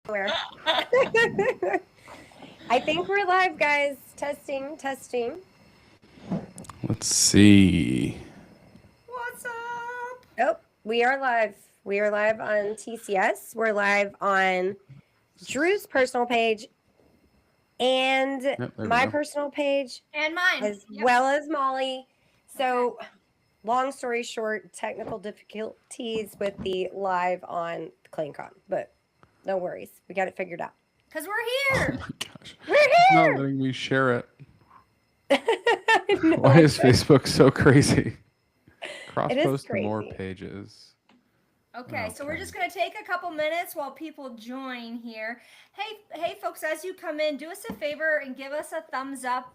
Where? I think we're live, guys. Testing, testing. Let's see. What's up? Oh, we are live. We are live on TCS. We're live on Drew's personal page and my personal page, And mine. as well as Molly. So, long story short, technical difficulties with the live on CleanCon, but no worries. We got it figured out. Because we're Oh here. my gosh. We're It's not here. letting me share it. No, Why is Facebook so crazy? Cross It is post to more crazy. pages. Okay, so we're just going to take a couple minutes while people join here. Hey, folks, as you come in, do us a favor and give us a thumbs up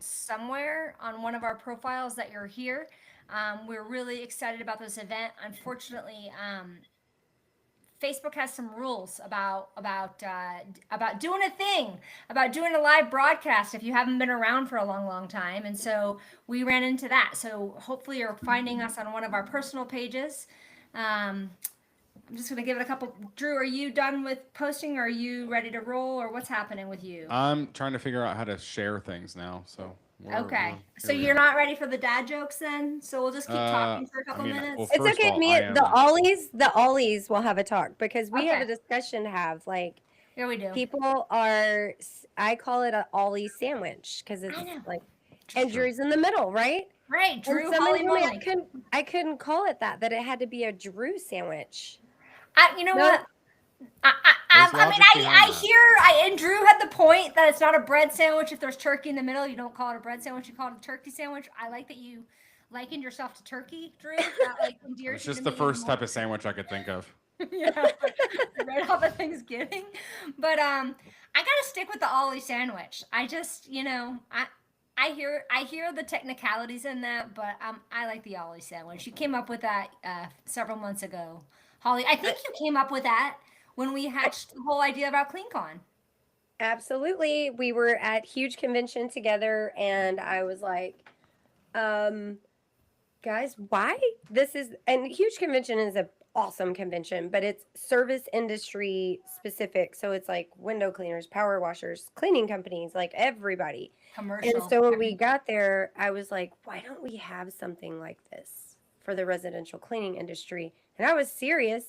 somewhere on one of our profiles that you're here. We're really excited about this event. Unfortunately, Facebook has some rules about doing a thing, about doing a live broadcast if you haven't been around for a long time, and so we ran into that. So hopefully you're finding us on one of our personal pages. I'm just gonna give it a couple. Drew, are you done with posting? Or are you ready to roll, or what's happening with you? I'm trying to figure out how to share things now. So Okay, so here we you're are. not ready for the dad jokes then? So we'll just keep talking for a I couple mean, minutes. well, It's first okay. of all, Me, I am. the Ollies will have a talk because we have a Okay. discussion to have. Like, Here we do. people are, I call it a Ollie sandwich because it's I know. like, and Sure. Drew's in the middle, right? Right, And Drew, someone Holly, told me Molly. I couldn't call it that it had to be a Drew sandwich. You know No. what? There's I mean, logic behind that. and Drew had the point that it's not a bread sandwich if there's turkey in the middle. You don't call it a bread sandwich, you call it a turkey sandwich. I like that you likened yourself to turkey, Drew. That like endears It's you just to the me first more. type of sandwich I could think of. Yeah, right off of Thanksgiving. But I gotta stick with the Ollie sandwich. I just, I hear the technicalities in that, but I like the Ollie sandwich. You came up with that several months ago, Holly. I think you came up with that when we hatched the whole idea about CleanCon. Absolutely. We were at huge convention together, and I was like, guys, why this is, and huge convention is a awesome convention, but it's service industry specific. So it's like window cleaners, power washers, cleaning companies, like everybody. And Commercial. so when we got there, I was like, why don't we have something like this for the residential cleaning industry? And I was serious.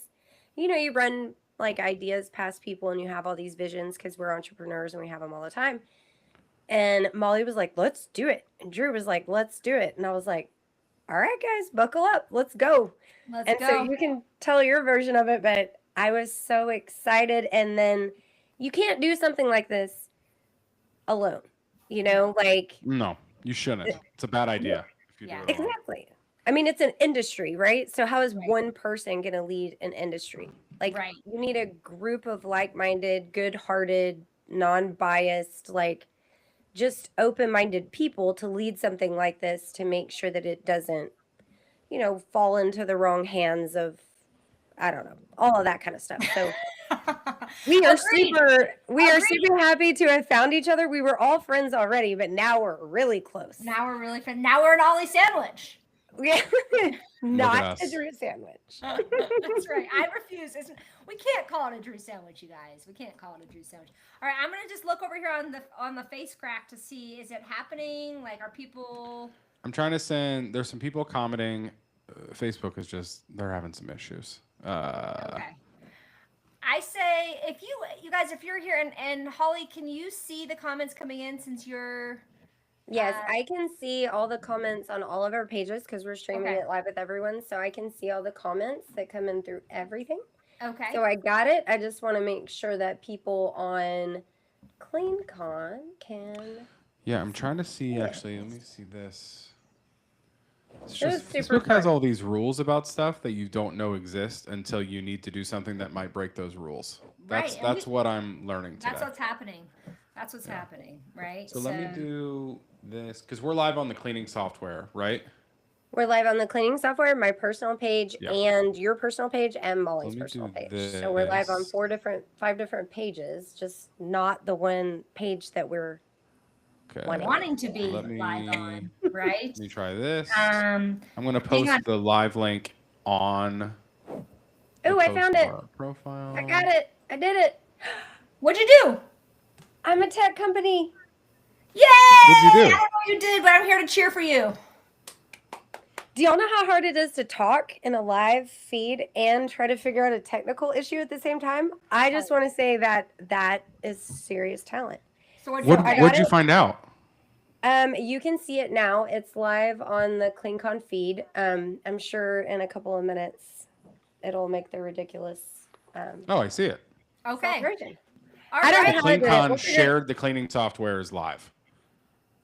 You know, you run like ideas past people and you have all these visions because we're entrepreneurs and we have them all the time. And Molly was like, let's do it. And Drew was like, let's do it. And I was like, all right, guys, buckle up. Let's go. Let's And so go. you can tell your version of it, but I was so excited. And then you can't do something like this alone, like, No, you shouldn't. It's a bad idea if you do Yeah. it alone. exactly. I mean, it's an industry, right? So how is Right. one person going to lead an industry? Like, Right. you need a group of like-minded, good-hearted, non-biased, like, just open-minded people to lead something like this to make sure that it doesn't, fall into the wrong hands of, I don't know, all of that kind of stuff. So we are super happy to have found each other. We were all friends already, but now we're really close. Now we're really fun. Now we're an Ollie sandwich. Yeah. Not a us. Drew sandwich. That's right. I refuse. We can't call it a Drew sandwich, you guys. We can't call it a Drew sandwich. All right, I'm gonna just look over here on the face crack to see, is it happening? Like, are people? I'm trying to send. There's some people commenting. Facebook is just they're having some issues. Okay. I say if you guys, if you're here, and Holly, can you see the comments coming in since you're? Yes, I can see all the comments on all of our pages because we're streaming Okay. it live with everyone. So I can see all the comments that come in through everything. Okay. So I got it. I just want to make sure that people on CleanCon can. Yeah, I'm trying to see. Actually, let me see this. It's It was just super Facebook has fun. all these rules about stuff that you don't know exist until you need to do something that might break those rules. Right, and That's what I'm learning today. That's what's happening. That's what's happening, right? So let me do this because we're live on the cleaning software, right? We're live on the cleaning software, my personal page, Yeah. and your personal page, and Molly's Let me personal do page. So we're live on this. 5 different pages, just not the one page that we're Okay. wanting to be Let me- live on, right? Let me try this. Um, I'm gonna hang post on. the live link on. Oh, I found it. Profile. I got it. I did it. What'd you do? I'm a tech company. Yay! What'd you do? I don't know what you did, but I'm here to cheer for you. Do y'all know how hard it is to talk in a live feed and try to figure out a technical issue at the same time? I just want to say that that is serious talent. So what'd What you do? What'd you find out? You can see it now. It's live on the CleanCon feed. I'm sure in a couple of minutes it'll make the ridiculous Oh, I see it. Okay. version. All I don't right. know how I did it. CleanCon Look at it. shared the cleaning software is live.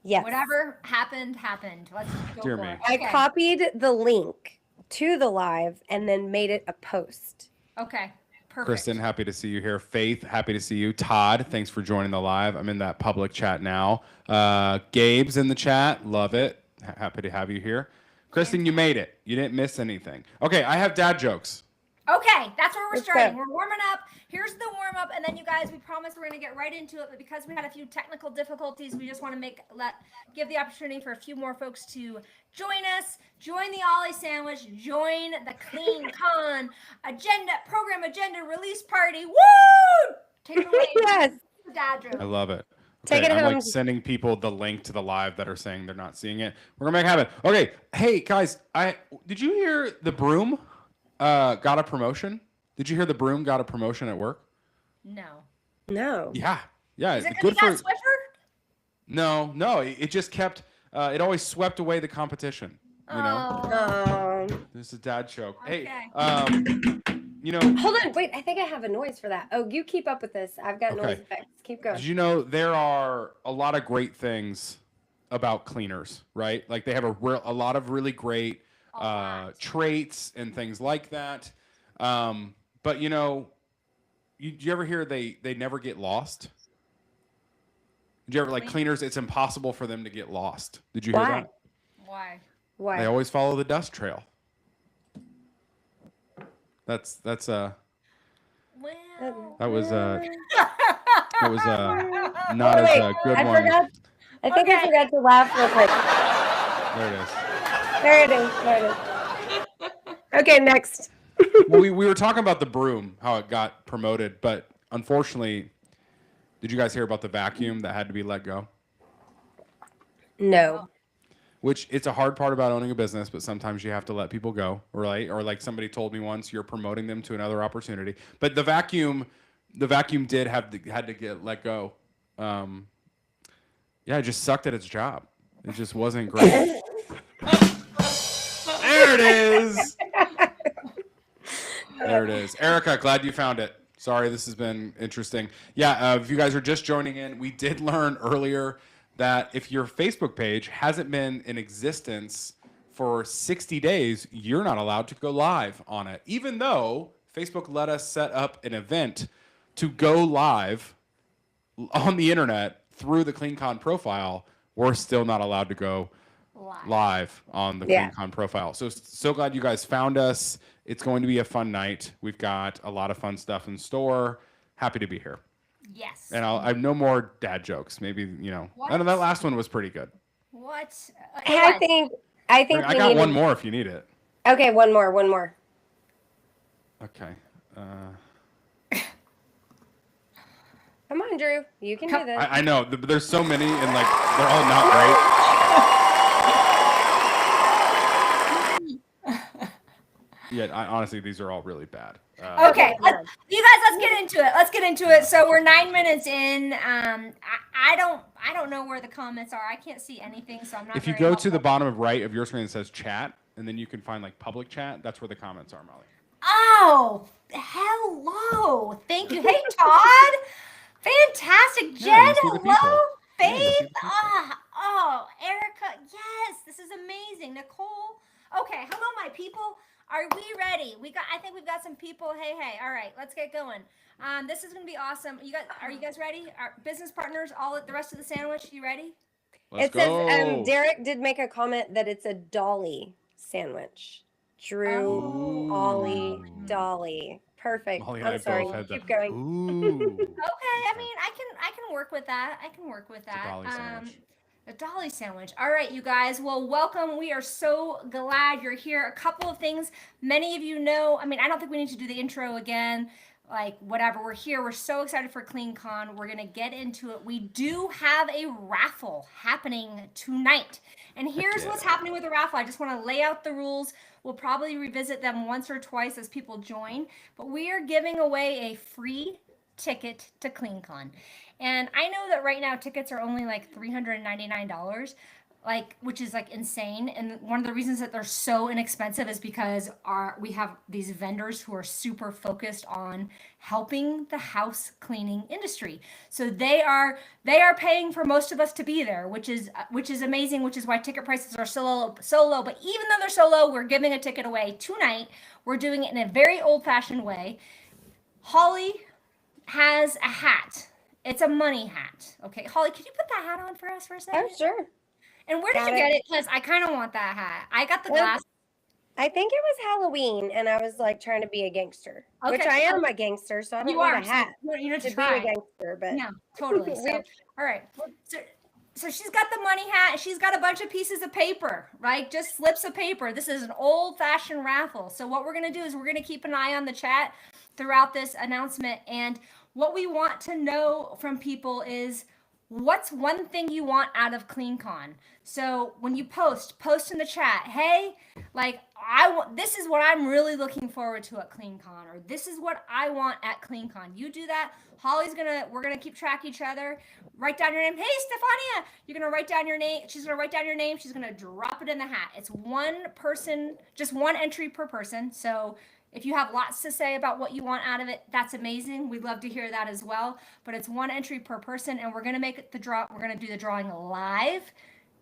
Yes. Whatever happened, happened. Let's go Dear for me. it. I Okay. copied the link to the live and then made it a post. Okay. Perfect. Kristen, happy to see you here. Faith, happy to see you. Todd, thanks for joining the live. I'm in that public chat now. Gabe's in the chat. Love it. Happy to have you here. Kristen, you made it. You didn't miss anything. Okay, I have dad jokes. Okay, that's where we're Let's starting. go. We're warming up. Here's the warm up, and then you guys, we promise we're gonna get right into it. But because we had a few technical difficulties, we just want to give the opportunity for a few more folks to join us. Join the Ollie Sandwich. Join the Clean Con program agenda release party. Woo! Take it away. Yes. Dad joke. I love it. Take it I'm home. like sending people the link to the live that are saying they're not seeing it. We're gonna make it happen. Okay, hey guys, did you hear the broom got a promotion? Did you hear the broom got a promotion at work? No. No. Yeah. Is it because he got Swiffer? No, it just kept. It always swept away the competition. You know, Oh. this is a dad joke. Okay. Hey, you know, Hold on. Wait, I think I have a noise for that. Oh, you keep up with this. I've got noise Okay. effects. Keep going. did you know there are a lot of great things about cleaners, right? Like they have a lot of really great A lot. traits and things like that. But you know, you ever hear they never get lost? Did you ever like cleaners? It's impossible for them to get lost. Did you hear Why? that? Why? Why? They always follow the dust trail. That's Well. that was not as Wait, a good I one. forgot. I think I Okay. forgot to laugh real quick. There it is. There it is. There it is. Okay, next. Well, we were talking about the broom, how it got promoted, but unfortunately, did you guys hear about the vacuum that had to be let go? No. Which it's a hard part about owning a business, but sometimes you have to let people go, right? Or like somebody told me once, you're promoting them to another opportunity. But the vacuum did had to get let go. Yeah, it just sucked at its job. It just wasn't great. There it is. There it is. Erica, glad you found it. Sorry, this has been interesting. Yeah, if you guys are just joining in, we did learn earlier that if your Facebook page hasn't been in existence for 60 days, you're not allowed to go live on it. Even though Facebook let us set up an event to go live on the internet through the CleanCon profile, we're still not allowed to go live on the CleanCon profile. So glad you guys found us. It's going to be a fun night. We've got a lot of fun stuff in store. Happy to be here. Yes. And I have no more dad jokes. Maybe, you know. I know that last one was pretty good. What? I think I we got need one more if you need it. Okay, one more. Okay. Come on, Drew. You can do this. I know. There's so many, and like they're all not great. Yeah, honestly, these are all really bad. Okay, you guys, let's get into it. So we're 9 minutes in. I don't know where the comments are. I can't see anything, so I'm not. If you very go to the helpful. bottom right of your screen, it says chat, and then you can find like public chat. That's where the comments are, Molly. Oh, hello. Thank you. Hey, Todd. Fantastic. Jen, Yeah, you see the hello. people. Yeah, you see Faith. the people. Oh, Erica. Yes, this is amazing. Nicole. Okay, hello, my people. Are we ready? I think we've got some people. Hey. All right, let's get going. This is gonna be awesome. Are you guys ready? Our business partners, the rest of the sandwich. You ready? Let's It says go. Derek did make a comment that it's a Dolly sandwich. Drew, Ollie, Dolly. Perfect. Molly and I I'm sorry. both had Keep the going. ooh. Okay. I mean, I can work with that. It's a Dolly sandwich. A Dolly sandwich. All right, you guys. Well, welcome. We are so glad you're here. A couple of things. Many of you know, I mean, I don't think we need to do the intro again. like whatever. We're here. We're so excited for CleanCon. We're gonna get into it. We do have a raffle happening tonight. And here's what's happening with the raffle. I just want to lay out the rules. We'll probably revisit them once or twice as people join. But we are giving away a free ticket to CleanCon. And I know that right now tickets are only like $399, like, which is like insane. And one of the reasons that they're so inexpensive is because we have these vendors who are super focused on helping the house cleaning industry. So they are paying for most of us to be there, which is amazing, which is why ticket prices are so low. But even though they're so low, we're giving a ticket away tonight. We're doing it in a very old-fashioned way. Holly has a hat. It's a money hat. Okay, Holly, can you put that hat on for us for a second? Oh, sure. And where did you get it? Because I kind of want that hat. I got the glass. I think it was Halloween, and I was like trying to be a gangster, which I am a gangster, so I don't need a hat You know, to be a gangster. But yeah, totally. So, all right. So she's got the money hat. She's got a bunch of pieces of paper, right? Just slips of paper. This is an old-fashioned raffle. So what we're gonna do is we're gonna keep an eye on the chat throughout this announcement, and what we want to know from people is, what's one thing you want out of CleanCon? So when you post in the chat, hey, like, this is what I'm really looking forward to at CleanCon, or this is what I want at CleanCon. You do that. We're gonna keep track each other. Write down your name. Hey, Stefania, you're gonna write down your name. She's gonna write down your name. She's gonna drop it in the hat. It's one person, just one entry per person. So if you have lots to say about what you want out of it, that's amazing. We'd love to hear that as well. But it's one entry per person, and we're gonna make it the draw. We're gonna do the drawing live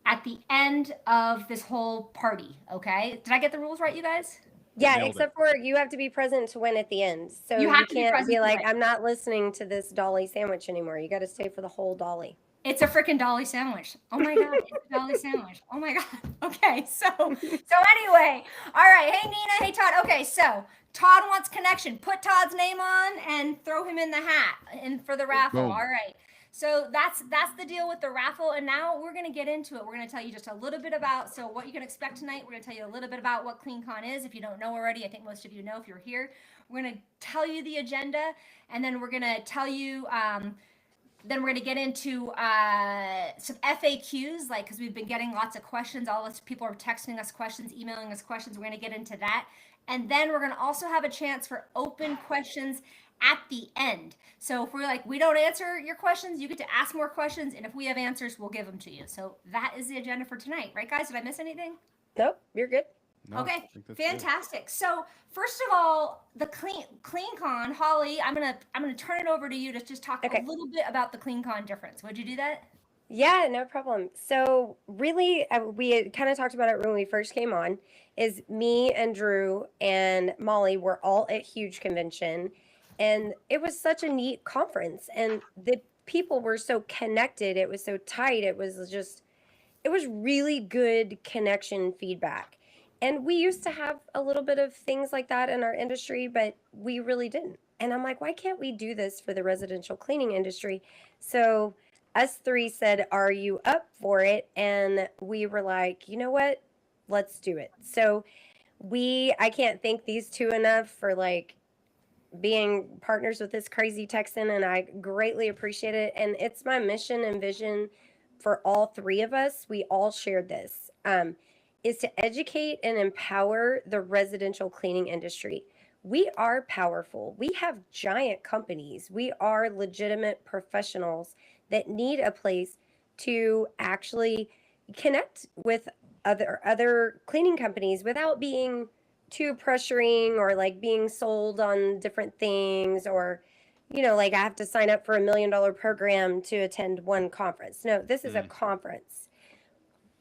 at the end of this whole party. Okay? Did I get the rules right, you guys? Yeah, except for you have to be present to win at the end. So you can't be like, I'm not listening to this Dolly sandwich anymore. You got to stay for the whole Dolly. It's a freaking Dolly sandwich. Oh my God, it's a Dolly sandwich. Oh my God. Okay, so anyway, all right. Hey Nina, hey Todd. Okay, so Todd wants connection. Put Todd's name on and throw him in the hat and for the raffle. Boom. All right. So that's the deal with the raffle, and now we're gonna get into it. We're gonna tell you just a little bit about what you can expect tonight. We're gonna tell you a little bit about what CleanCon is. If you don't know already, I think most of you know if you're here. We're gonna tell you the agenda, and then we're gonna tell you. Then we're going to get into some FAQs, like, because we've been getting lots of questions. All of us people are texting us questions, emailing us questions. We're going to get into that. And then we're going to also have a chance for open questions at the end. So if we're like, we don't answer your questions, you get to ask more questions. And if we have answers, we'll give them to you. So that is the agenda for tonight. Right, guys? Did I miss anything? Nope, you're good. No, okay, fantastic. Good. So first of all, the CleanCon, Holly, I'm gonna turn it over to you to just talk a little bit about the CleanCon difference. Would you do that? Yeah, no problem. So really, we kind of talked about it when we first came on. Is me and Drew and Molly were all at Huge Convention, and it was such a neat conference, and the people were so connected. It was so tight. It was really good connection feedback. And we used to have a little bit of things like that in our industry, but we really didn't. And I'm like, why can't we do this for the residential cleaning industry? So us three said, are you up for it? And we were like, you know what? Let's do it. So I can't thank these two enough for like being partners with this crazy Texan, and I greatly appreciate it. And it's my mission and vision for all three of us. We all shared this. Is to educate and empower the residential cleaning industry. We are powerful. We have giant companies. We are legitimate professionals that need a place to actually connect with other cleaning companies without being too pressuring or like being sold on different things, or like I have to sign up for $1 million program to attend one conference. No, this is a conference.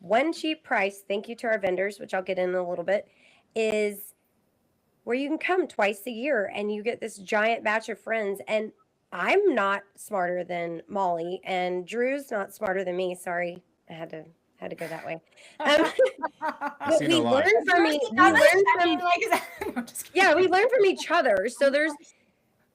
One cheap price, thank you to our vendors, which I'll get in a little bit, is where you can come twice a year and you get this giant batch of friends. And I'm not smarter than Molly, and Drew's not smarter than me. Sorry, I had to go that way. But we learn from we learn from each other. So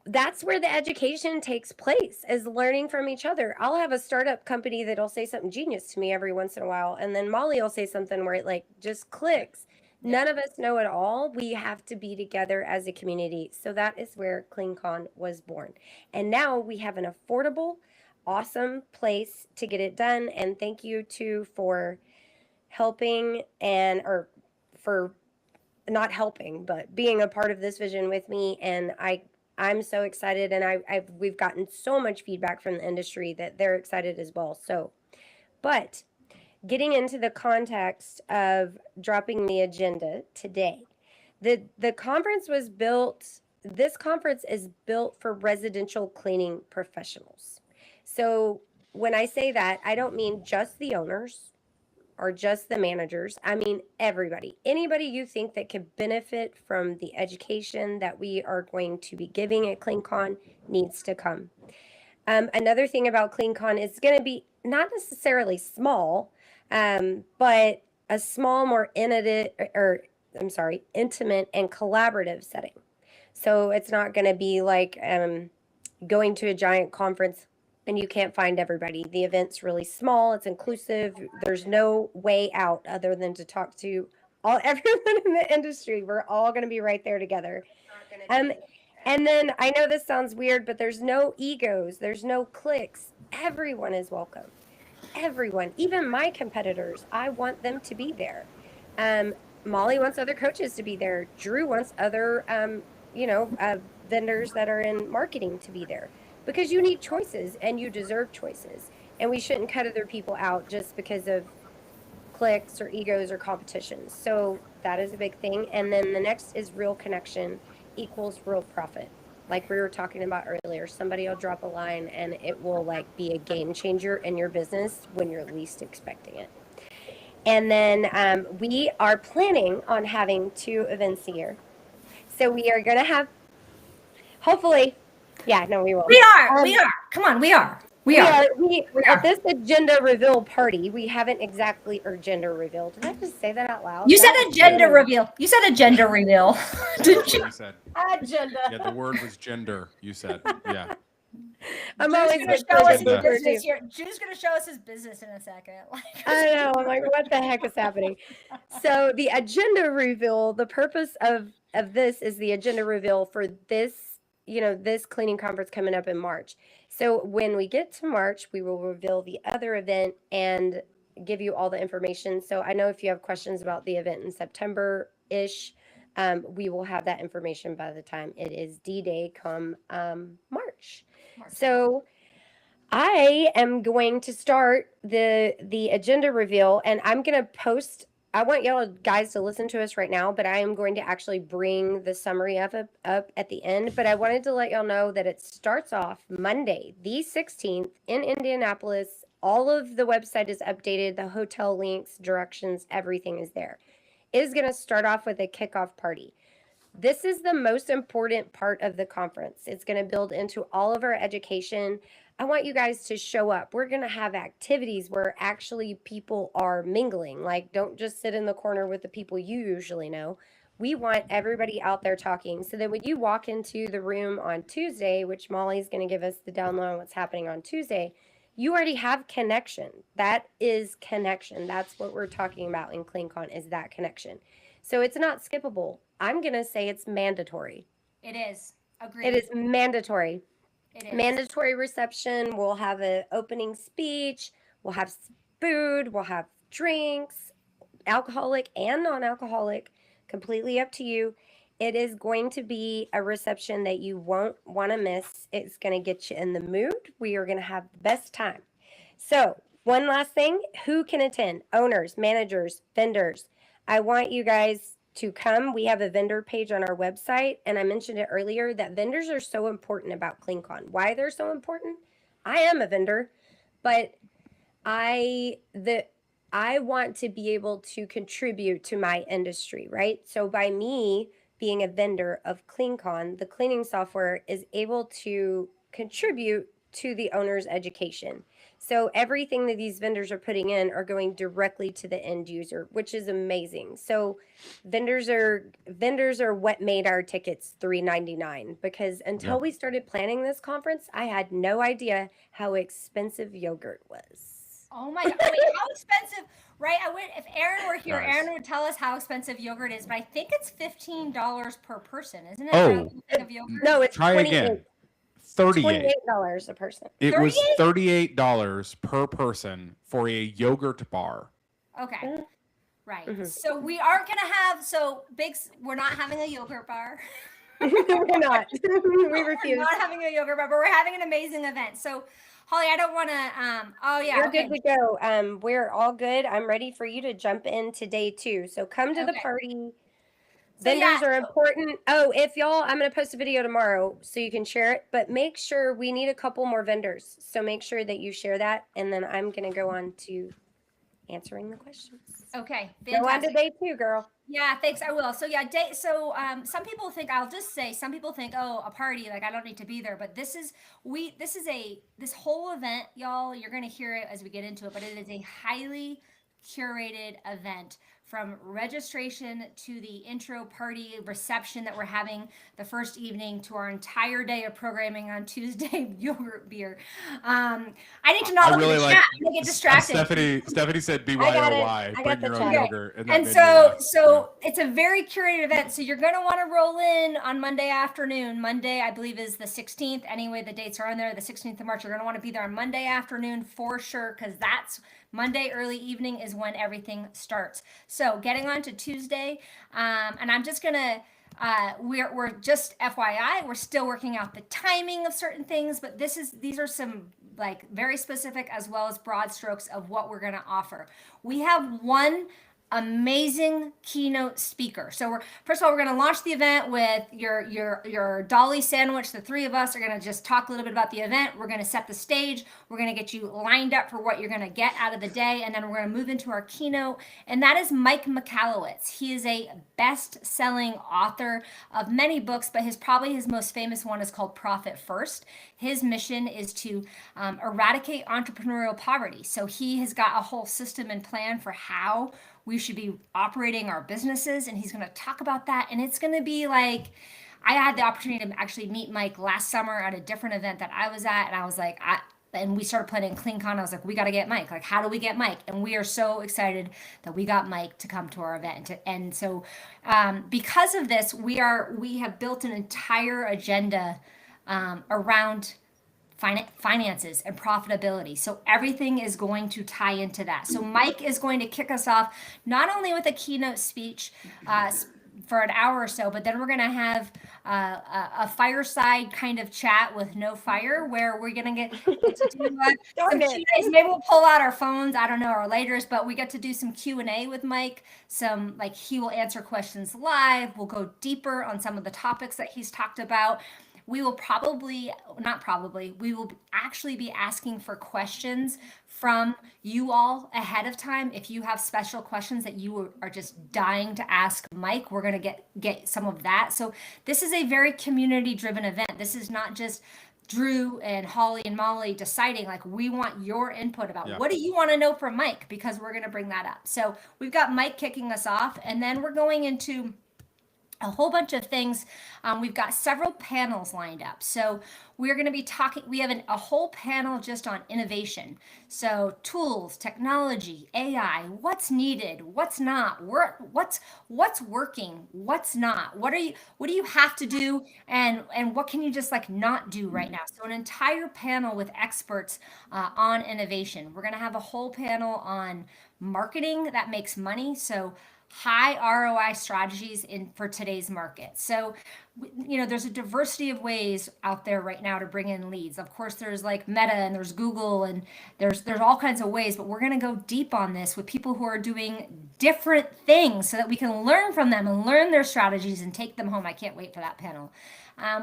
that's where the education takes place, is learning from each other. I'll have a startup company that'll say something genius to me every once in a while, and then Molly will say something where it like just clicks. None of us know it all. We have to be together as a community. So that is where CleanCon was born. And now we have an affordable, awesome place to get it done. And thank you too for helping or for not helping, but being a part of this vision with me. And I'm so excited, and we've gotten so much feedback from the industry that they're excited as well. So, but getting into the context of dropping the agenda today, the conference was built. This conference is built for residential cleaning professionals. So when I say that, I don't mean just the owners or just the managers. I mean everybody. Anybody you think that could benefit from the education that we are going to be giving at CleanCon needs to come. Another thing about CleanCon is going to be not necessarily small, but a small, more intimate and collaborative setting. So it's not going to be like going to a giant conference and you can't find everybody. The event's really small. It's inclusive. There's no way out other than to talk to everyone in the industry. We're all going to be right there together. And then I know this sounds weird, but there's no egos. There's no cliques. Everyone is welcome. Everyone, even my competitors, I want them to be there. Molly wants other coaches to be there. Drew wants other, vendors that are in marketing to be there, because you need choices and you deserve choices. And we shouldn't cut other people out just because of cliques or egos or competitions. So that is a big thing. And then the next is real connection equals real profit. Like we were talking about earlier, somebody will drop a line and it will be a game changer in your business when you're least expecting it. And then we are planning on having 2 events a year. So we are going to have, hopefully, we will. We are. Come on, we are. At this agenda reveal party, we haven't exactly, or gender reveal. Did I just say that out loud? You said agenda reveal. You said agenda reveal. Didn't you? You said. Agenda. Yeah, the word was gender. You said. Yeah. I'm Drew's always going to show us his business here. Drew's going to show us his business in a second. I know. I'm like, what the heck is happening? So the agenda reveal, the purpose of this is the agenda reveal for this, this cleaning conference coming up in March. So when we get to March, we will reveal the other event and give you all the information. So I know if you have questions about the event in September-ish, we will have that information by the time it is D-Day come March. So I am going to start the agenda reveal, and I'm going to post. I want y'all guys to listen to us right now, but I am going to actually bring the summary of it up at the end. But I wanted to let y'all know that it starts off Monday, the 16th in Indianapolis. All of the website is updated. The hotel links, directions, everything is there. It is going to start off with a kickoff party. This is the most important part of the conference. It's going to build into all of our education. I want you guys to show up. We're going to have activities where actually people are mingling. Like, don't just sit in the corner with the people you usually know. We want everybody out there talking, so that when you walk into the room on Tuesday, which Molly's going to give us the download on what's happening on Tuesday, you already have connection. That is connection. That's what we're talking about in CleanCon, is that connection. So it's not skippable. I'm going to say it's mandatory. It is. Agreed. It is mandatory. It is. Mandatory reception. We'll have an opening speech. We'll have food. We'll have drinks, alcoholic and non-alcoholic, completely up to you. It is going to be a reception that you won't want to miss. It's going to get you in the mood. We are going to have the best time. So one last thing, who can attend? Owners, managers, vendors. I want you guys to come. We have a vendor page on our website, and I mentioned it earlier that vendors are so important about CleanCon. Why they're so important? I am a vendor, but I want to be able to contribute to my industry, right? So by me being a vendor of CleanCon, the cleaning software is able to contribute to the owner's education. So everything that these vendors are putting in are going directly to the end user, which is amazing. So vendors are what made our tickets $3.99, because until we started planning this conference, I had no idea how expensive yogurt was. Oh my God. Wait, how expensive? Right. If Aaron were here, Guys. Aaron would tell us how expensive yogurt is, but I think it's $15 per person, isn't it? For a Oh, little thing of yogurt? No, it's try 28 again. 38. $28 a person. It was 38? $38 per person for a yogurt bar. Okay. Right. Mhm. So we aren't gonna have we're not having a yogurt bar. We're not. We We're refuse. not having a yogurt bar, but we're having an amazing event. So Holly, I don't wanna oh yeah, You're okay. good to go. We're all good. I'm ready for you to jump into day 2. So come to the Okay. party. So Vendors yeah, are important. Oh, if y'all, I'm going to post a video tomorrow so you can share it, but make sure we need a couple more vendors. So make sure that you share that. And then I'm going to go on to answering the questions. okay, Go on to fantastic. day 2, girl. Yeah, thanks. I will. So yeah, some people think some people think, oh, a party, like I don't need to be there. But this whole event, y'all, you're gonna hear it as we get into it, but it is a highly curated event from registration to the intro party reception that we're having the first evening to our entire day of programming on Tuesday, yogurt beer. I need to not I look really at the like chat. I'm gonna get distracted. Stephanie said I got it. BYOY. I got Bring the your own chat. yogurt. And, And so it's a very curated event. So you're going to want to roll in on Monday afternoon. Monday, I believe, is the 16th. Anyway, the dates are on there, the 16th of March. You're going to want to be there on Monday afternoon for sure, because that's Monday early evening is when everything starts. So getting on to Tuesday, and I'm just going to we're just FYI, we're still working out the timing of certain things, but these are some like very specific as well as broad strokes of what we're going to offer. We have one amazing keynote speaker. So first of all, we're going to launch the event with your Dolly sandwich. The three of us are going to just talk a little bit about the event. We're going to set the stage. We're going to get you lined up for what you're going to get out of the day. And then we're going to move into our keynote. And that is Mike Michalowicz. He is a best-selling author of many books, but probably his most famous one is called Profit First. His mission is to eradicate entrepreneurial poverty. So he has got a whole system and plan for how we should be operating our businesses, and he's going to talk about that. And it's going to be like, I had the opportunity to actually meet Mike last summer at a different event that I was at, and I was like, and we started playing CleanCon. I was like, we got to get Mike. Like, how do we get Mike? And we are so excited that we got Mike to come to our event. And so, because of this, we have built an entire agenda around finances and profitability. So everything is going to tie into that. So Mike is going to kick us off not only with a keynote speech for an hour or so, but then we're going to have a fireside kind of chat with no fire, where we're going to get to do some Q&As. Maybe we'll pull out our phones, I don't know, or laters, but we get to do some Q&A with Mike. He will answer questions live. We'll go deeper on some of the topics that he's talked about. We will we will actually be asking for questions from you all ahead of time. If you have special questions that you are just dying to ask Mike, we're going to get some of that. So this is a very community driven event. This is not just Drew and Holly and Molly deciding, like, we want your input about what do you want to know from Mike, because we're going to bring that up. So we've got Mike kicking us off, and then we're going into a whole bunch of things. We've got several panels lined up. So we're going to be talking, we have a whole panel just on innovation. So tools, technology, AI, what's needed, what's not, what's working, what's not, what do you have to do, and what can you just like not do right now? So an entire panel with experts on innovation. We're going to have a whole panel on marketing that makes money. So high ROI strategies for today's market. So, there's a diversity of ways out there right now to bring in leads. Of course, there's like Meta and there's Google and there's all kinds of ways, but we're going to go deep on this with people who are doing different things so that we can learn from them and learn their strategies and take them home. I can't wait for that panel.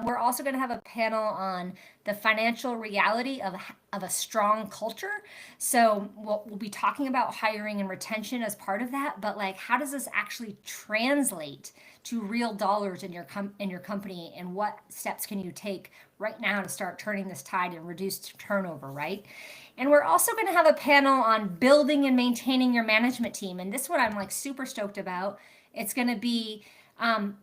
We're also going to have a panel on the financial reality of a strong culture. So we'll be talking about hiring and retention as part of that, but like, how does this actually translate to real dollars in your company, and what steps can you take right now to start turning this tide and reduce turnover, right? And we're also going to have a panel on building and maintaining your management team. And this one I'm like super stoked about. It's going to be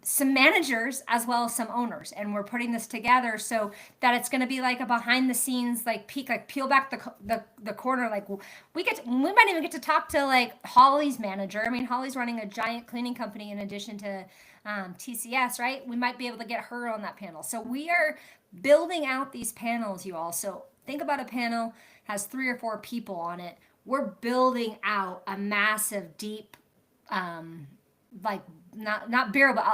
some managers as well as some owners, and we're putting this together so that it's going to be like a behind the scenes like peek, like peel back the corner. Like we might even get to talk to like Holly's manager. I mean, Holly's running a giant cleaning company in addition to TCS, right? We might be able to get her on that panel. So we are building out these panels, you all. So think about a panel has 3 or 4 people on it. We're building out a massive, deep, like not beer, but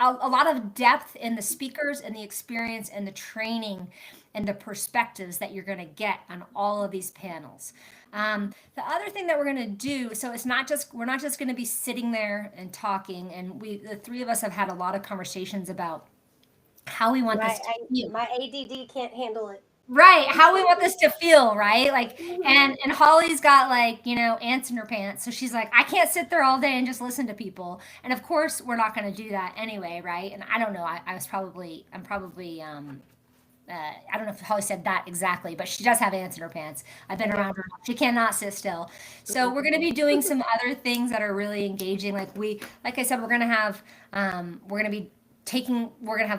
a lot of depth in the speakers and the experience and the training and the perspectives that you're going to get on all of these panels. The other thing that we're going to do, so we're not just going to be sitting there and talking, and the 3 of us have had a lot of conversations about how we want this to feel. My ADD can't handle it. Right, how we want this to feel, right? Like, and Holly's got like, ants in her pants. So she's like, I can't sit there all day and just listen to people. And of course, we're not going to do that anyway, right? And I don't know. I don't know if Holly said that exactly, but she does have ants in her pants. I've been around her. She cannot sit still. So we're going to be doing some other things that are really engaging. Like I said, we're going to have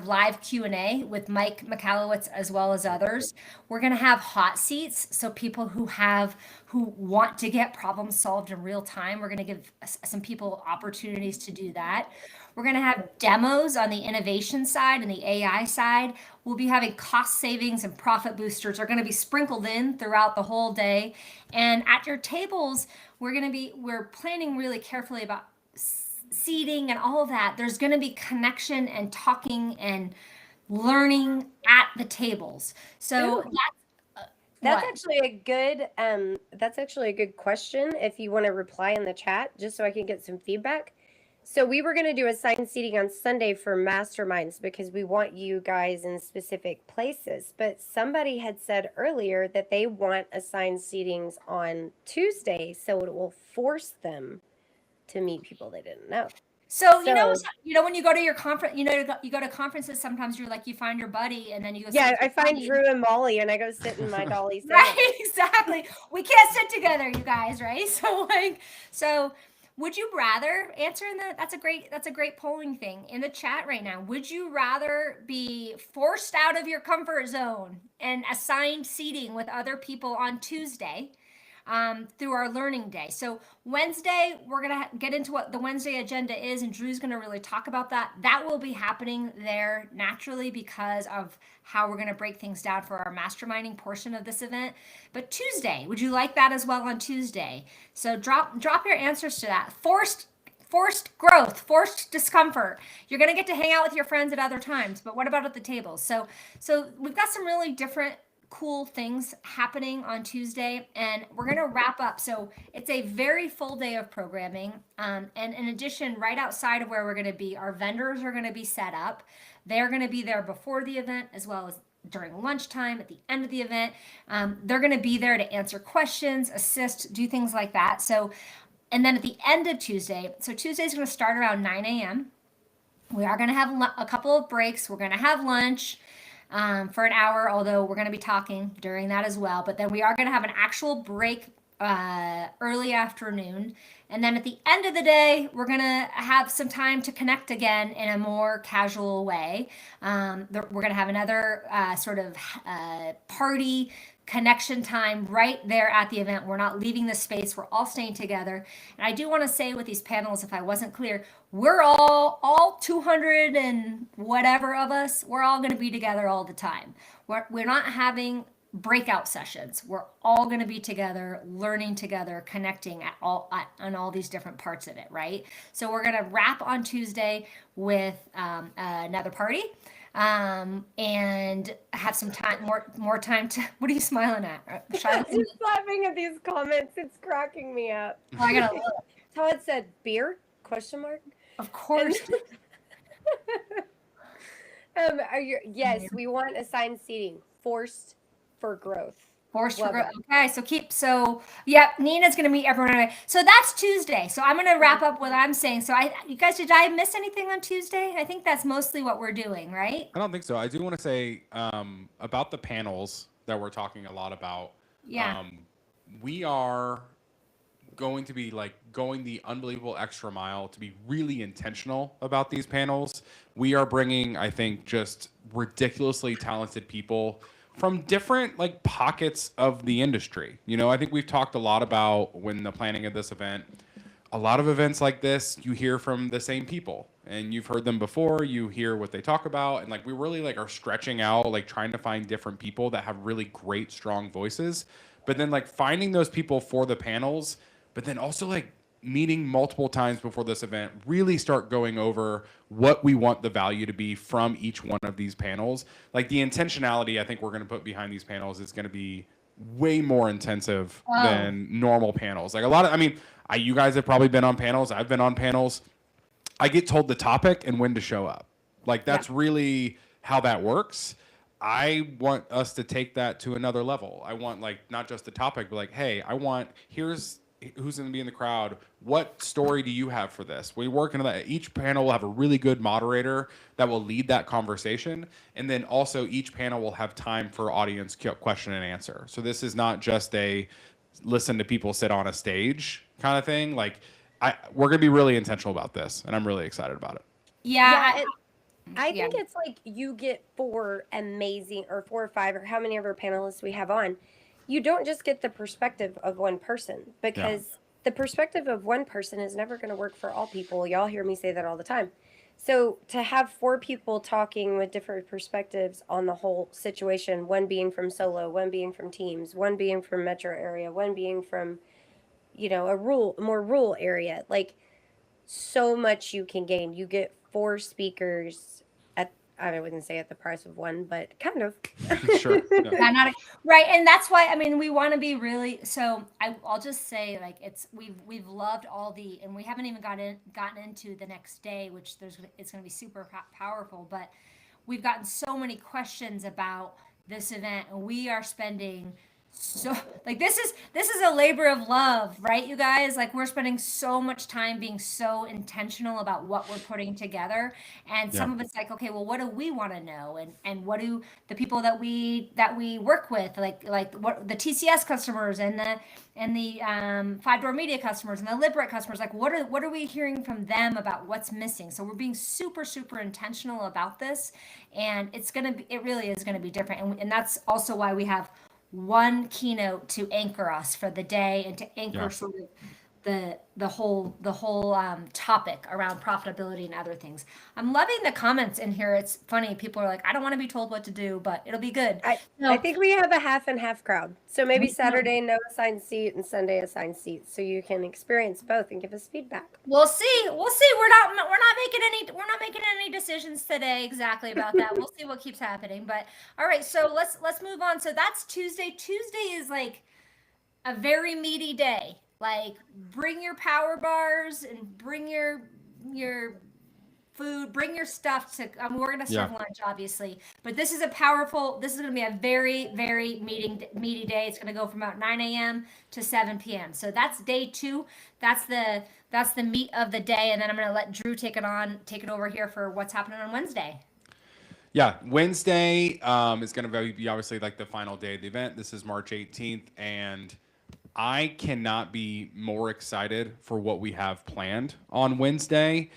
live Q&A with Mike Michalowicz as well as others. We're going to have hot seats. So people who want to get problems solved in real time, we're going to give some people opportunities to do that. We're going to have demos on the innovation side and the AI side. We'll be having cost savings and profit boosters are going to be sprinkled in throughout the whole day. And at your tables, we're planning really carefully about seating and all of that. There's going to be connection and talking and learning at the tables. So that's actually a good question if you want to reply in the chat, just so I can get some feedback. So we were going to do assigned seating on Sunday for masterminds because we want you guys in specific places. But somebody had said earlier that they want assigned seatings on Tuesday, so it will force them to meet people they didn't know. So when you go to your conference, you go to conferences, sometimes you're like, you find your buddy and then you go. Yeah, I find Drew and Molly and I go sit in my dolly. Right, exactly. We can't sit together, you guys, right? So would you rather answer in that? That's a great polling thing in the chat right now. Would you rather be forced out of your comfort zone and assigned seating with other people on Tuesday? Through our learning day. So Wednesday, we're going to get into what the Wednesday agenda is, and Drew's going to really talk about that. That will be happening there naturally because of how we're going to break things down for our masterminding portion of this event. But Tuesday, would you like that as well on Tuesday? So drop your answers to that. Forced growth, forced discomfort. You're going to get to hang out with your friends at other times, but what about at the tables? So we've got some really different cool things happening on Tuesday, and we're going to wrap up. So it's a very full day of programming. And in addition, right outside of where we're going to be, our vendors are going to be set up. They're going to be there before the event as well as during lunchtime, at the end of the event. They're going to be there to answer questions, assist, do things like that. So, and then at the end of Tuesday, so Tuesday is going to start around 9 a.m. We are going to have a couple of breaks. We're going to have lunch for an hour, although we're going to be talking during that as well. But then we are going to have an actual break early afternoon. And then at the end of the day, we're going to have some time to connect again in a more casual way. We're going to have another sort of party connection time right there at the event. We're not leaving the space. We're all staying together. And I do want to say with these panels, if I wasn't clear, we're all 200 and whatever of us, we're all going to be together all the time. We're not having breakout sessions. We're all going to be together, learning together, connecting on all these different parts of it, right? So we're going to wrap on Tuesday with another party. And have some time, more time to. What are you smiling at? I'm just laughing at these comments. It's cracking me up. Oh, I gotta look. Todd said, "Beer?" ? Of course. Yes, we want assigned seating. Forced for growth. Forced for growth. Okay, Nina's going to meet everyone anyway. So that's Tuesday. So I'm going to wrap up what I'm saying. So you guys, did I miss anything on Tuesday? I think that's mostly what we're doing, right? I don't think so. I do want to say about the panels that we're talking a lot about. Yeah. going to be like going the unbelievable extra mile to be really intentional about these panels. We are bringing, I think, just ridiculously talented people from different like pockets of the industry. You know, I think we've talked a lot about when the planning of this event. A lot of events like this, you hear from the same people and you've heard them before, you hear what they talk about, and like we really like are stretching out, like trying to find different people that have really great strong voices, but then like finding those people for the panels, but then also like meeting multiple times before this event, really start going over what we want the value to be from each one of these panels. Like the intentionality I think we're going to put behind these panels is going to be way more intensive than normal panels. Like a lot of, I mean, you guys have probably been on panels. I've been on panels. I get told the topic and when to show up. Like that's really how that works. I want us to take that to another level. I want like not just the topic, but like, hey, I want here's who's going to be in the crowd. What story do you have for this? We work into that. Each panel will have a really good moderator that will lead that conversation, and then also each panel will have time for audience question and answer. So this is not just a listen to people sit on a stage kind of thing. Like we're going to be really intentional about this, and I'm really excited about it. Yeah. I think it's like you get 4 amazing or 4 or 5 or how many of our panelists we have on. You don't just get the perspective of one person, because the perspective of one person is never going to work for all people. Y'all hear me say that all the time. So to have 4 people talking with different perspectives on the whole situation, one being from solo, one being from teams, one being from metro area, one being from, you know, a more rural area, like so much you can gain. You get 4 speakers at, I wouldn't say at the price of one, but kind of. Sure. Yeah. Right, and that's why I mean we want to be really. So I'll just say like we've loved all the, and we haven't even gotten into the next day, which it's going to be super powerful. But we've gotten so many questions about this event, and we are spending. So like this is a labor of love, right, you guys? Like we're spending so much time being so intentional about what we're putting together, and some of it's like, okay, well, what do we want to know, and what do the people that we work with, like what the TCS customers and the 5 Door Media customers and the Liberate customers, like what are we hearing from them about what's missing? So we're being super intentional about this, and it really is gonna be different, and that's also why we have one keynote to anchor us for the day and to anchor sort of the whole topic around profitability and other things. I'm loving the comments in here. It's funny. People are like, I don't want to be told what to do, but it'll be good. I think we have a half and half crowd. So maybe Saturday, no assigned seat, and Sunday assigned seat. So you can experience both and give us feedback. We'll see. We're not making any decisions today exactly about that. We'll see what keeps happening. But all right, so let's move on. So that's Tuesday. Tuesday is like a very meaty day. Like bring your power bars and bring your food, bring your stuff to, we're going to serve lunch obviously, but this is going to be a very, very meaty day. It's going to go from about 9 a.m. to 7 p.m. So that's day 2. That's the meat of the day. And then I'm going to let Drew take it over here for what's happening on Wednesday. Yeah, Wednesday is going to be obviously like the final day of the event. This is March 18th, and I cannot be more excited for what we have planned on Wednesday.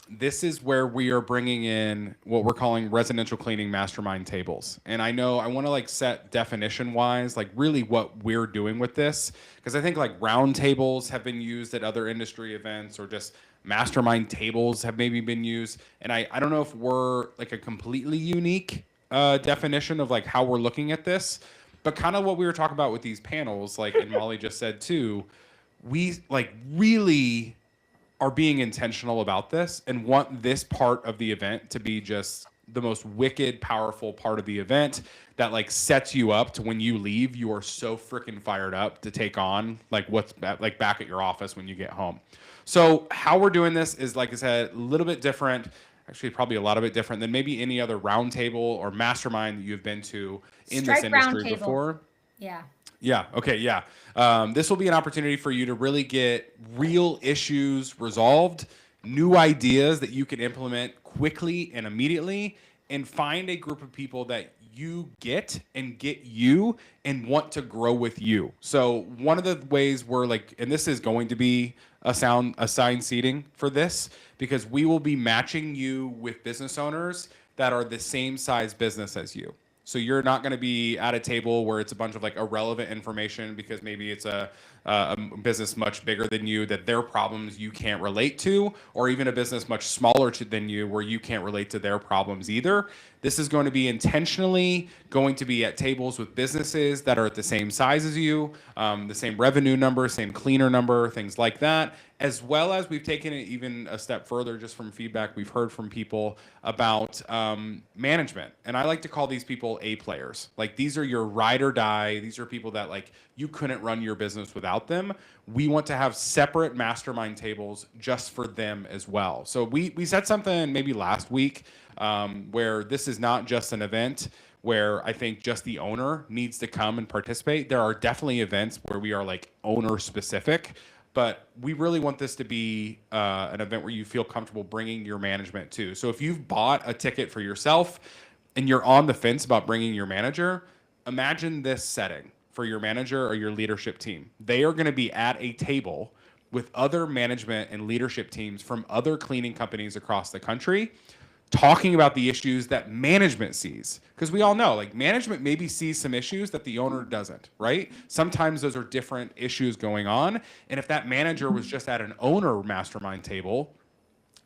This is where we are bringing in what we're calling residential cleaning mastermind tables. And I know I want to like set definition wise, like really what we're doing with this, because I think like round tables have been used at other industry events, or just mastermind tables have maybe been used. And I don't know if we're like a completely unique definition of like how we're looking at this. But kind of what we were talking about with these panels, like, and Molly just said too, we like really are being intentional about this and want this part of the event to be just the most wicked, powerful part of the event that like sets you up to when you leave, you are so freaking fired up to take on like what's like back at your office when you get home. So how we're doing this is, like I said, a little bit different. Actually, probably a lot of it different than maybe any other roundtable or mastermind that you've been to in this industry before. Yeah. Yeah. Okay. Yeah. This will be an opportunity for you to really get real issues resolved, new ideas that you can implement quickly and immediately, and find a group of people that you get and get you and want to grow with you. So one of the ways we're like, and this is going to be assigned seating for this, because we will be matching you with business owners that are the same size business as you. So you're not going to be at a table where it's a bunch of like irrelevant information because maybe it's a business much bigger than you that their problems you can't relate to, or even a business much smaller than you where you can't relate to their problems either. This is going to be intentionally going to be at tables with businesses that are at the same size as you, the same revenue number, same cleaner number, things like that, as well as we've taken it even a step further just from feedback we've heard from people about management. And I like to call these people A players. Like these are your ride or die. These are people that like you couldn't run your business without them. We want to have separate mastermind tables just for them as well. So we said something maybe last week where this is not just an event where I think just the owner needs to come and participate. There are definitely events where we are like owner specific, but we really want this to be an event where you feel comfortable bringing your management to. So if you've bought a ticket for yourself and you're on the fence about bringing your manager, imagine this setting for your manager or your leadership team. They are going to be at a table with other management and leadership teams from other cleaning companies across the country, talking about the issues that management sees. Because we all know, like management maybe sees some issues that the owner doesn't, right? Sometimes those are different issues going on. And if that manager was just at an owner mastermind table,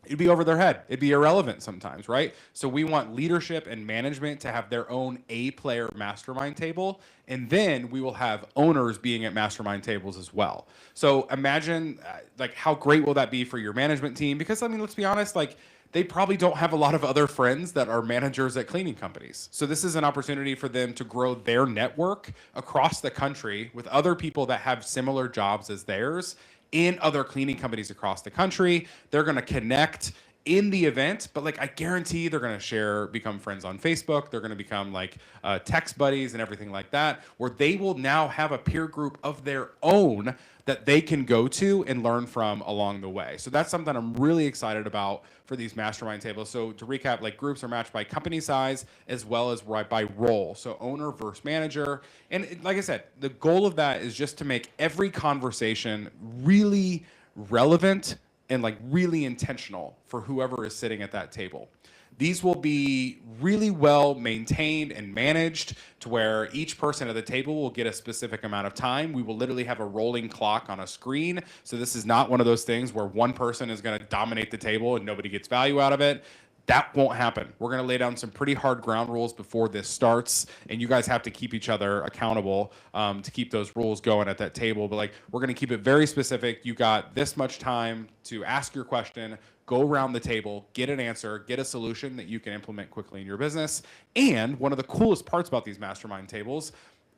it'd be over their head. It'd be irrelevant sometimes, right? So we want leadership and management to have their own A-player mastermind table, and then we will have owners being at mastermind tables as well. So imagine like how great will that be for your management team? Because I mean, let's be honest, like they probably don't have a lot of other friends that are managers at cleaning companies. So this is an opportunity for them to grow their network across the country with other people that have similar jobs as theirs in other cleaning companies across the country. They're going to connect in the event, but like I guarantee they're going to become friends on Facebook. They're going to become like text buddies and everything like that, where they will now have a peer group of their own that they can go to and learn from along the way. So that's something I'm really excited about for these mastermind tables. So to recap, like groups are matched by company size as well as by role. So owner versus manager. And like I said, the goal of that is just to make every conversation really relevant and like really intentional for whoever is sitting at that table. These will be really well maintained and managed to where each person at the table will get a specific amount of time. We will literally have a rolling clock on a screen. So this is not one of those things where one person is going to dominate the table and nobody gets value out of it. That won't happen. We're going to lay down some pretty hard ground rules before this starts, and you guys have to keep each other accountable to keep those rules going at that table. But like, we're going to keep it very specific. You got this much time to ask your question, go around the table, get an answer, get a solution that you can implement quickly in your business. And one of the coolest parts about these mastermind tables,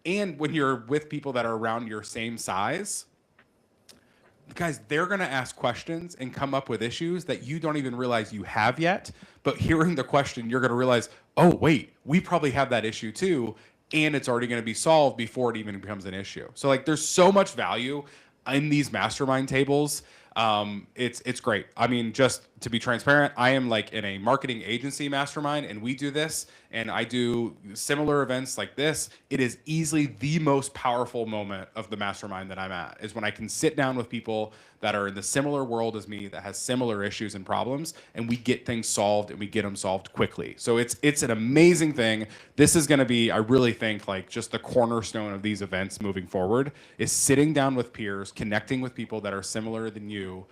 and when you're with people that are around your same size, guys, they're going to ask questions and come up with issues that you don't even realize you have yet. But hearing the question, you're going to realize, oh, wait, we probably have that issue too. And it's already going to be solved before it even becomes an issue. So like, there's so much value in these mastermind tables. It's great. I mean, just to be transparent, I am like in a marketing agency mastermind, and we do this, and I do similar events like this. It is easily the most powerful moment of the mastermind that I'm at, is when I can sit down with people that are in the similar world as me, that has similar issues and problems, and we get things solved, and we get them solved quickly. So it's an amazing thing. This is going to be, I really think, like just the cornerstone of these events moving forward, is sitting down with peers, connecting with people that are similar than you,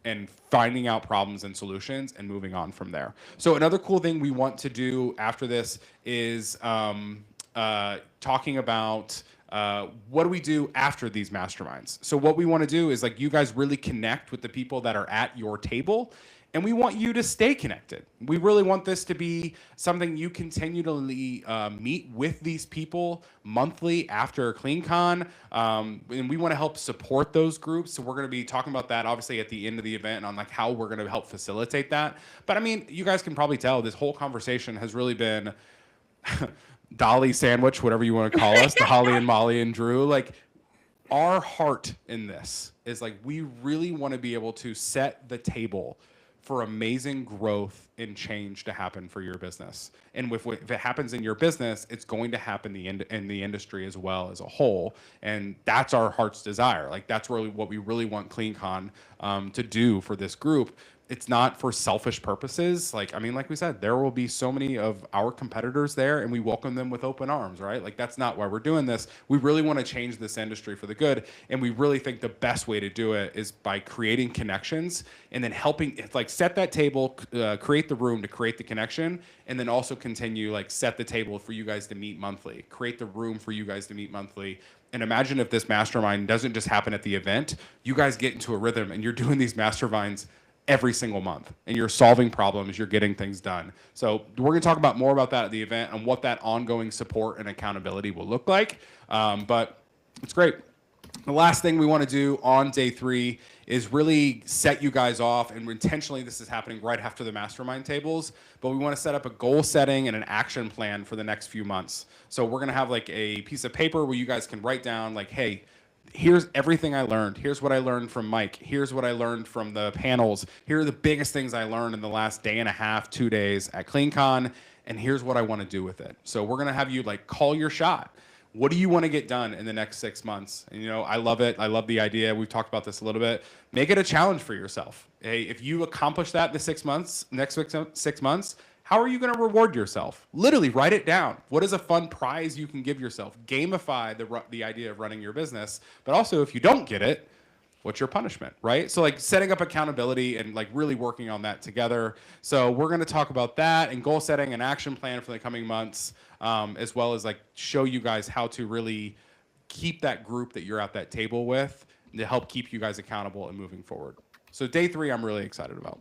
and finding out problems and solutions and moving on from there. So another cool thing we want to do after this is talking about what do we do after these masterminds. So what we want to do is like you guys really connect with the people that are at your table, and we want you to stay connected. We really want this to be something you continually meet with these people monthly after CleanCon. And we want to help support those groups. So we're going to be talking about that obviously at the end of the event on like how we're going to help facilitate that. But I mean, you guys can probably tell this whole conversation has really been Dolly sandwich, whatever you want to call us, the Holly and Molly and Drew. Like, our heart in this is like, we really want to be able to set the table for amazing growth and change to happen for your business. And if it happens in your business, it's going to happen in the industry as well as a whole. And that's our heart's desire. Like that's really what we really want CleanCon to do for this group. It's not for selfish purposes. Like, I mean, like we said, there will be so many of our competitors there and we welcome them with open arms, right? Like that's not why we're doing this. We really want to change this industry for the good. And we really think the best way to do it is by creating connections and then helping, like set that table, create the room to create the connection, and then also continue like set the table for you guys to meet monthly, create the room for you guys to meet monthly. And imagine if this mastermind doesn't just happen at the event, you guys get into a rhythm and you're doing these masterminds every single month and you're solving problems, you're getting things done. So we're going to talk about more about that at the event and what that ongoing support and accountability will look like. But it's great. The last thing we want to do on day 3 is really set you guys off, and intentionally this is happening right after the mastermind tables, but we want to set up a goal setting and an action plan for the next few months. So we're going to have like a piece of paper where you guys can write down like, hey, here's everything I learned. Here's what I learned from Mike. Here's what I learned from the panels. Here are the biggest things I learned in the last day and a half, 2 days at CleanCon, and here's what I want to do with it. So we're going to have you like call your shot. What do you want to get done in the next 6 months? And, you know, I love it. I love the idea. We've talked about this a little bit. Make it a challenge for yourself. Hey, if you accomplish that in the 6 months, next 6 months, how are you going to reward yourself? Literally write it down. What is a fun prize you can give yourself? Gamify the idea of running your business. But also, if you don't get it, what's your punishment, right? So like setting up accountability and like really working on that together. So we're going to talk about that and goal setting and action plan for the coming months, as well as like show you guys how to really keep that group that you're at that table with to help keep you guys accountable and moving forward. So day 3, I'm really excited about.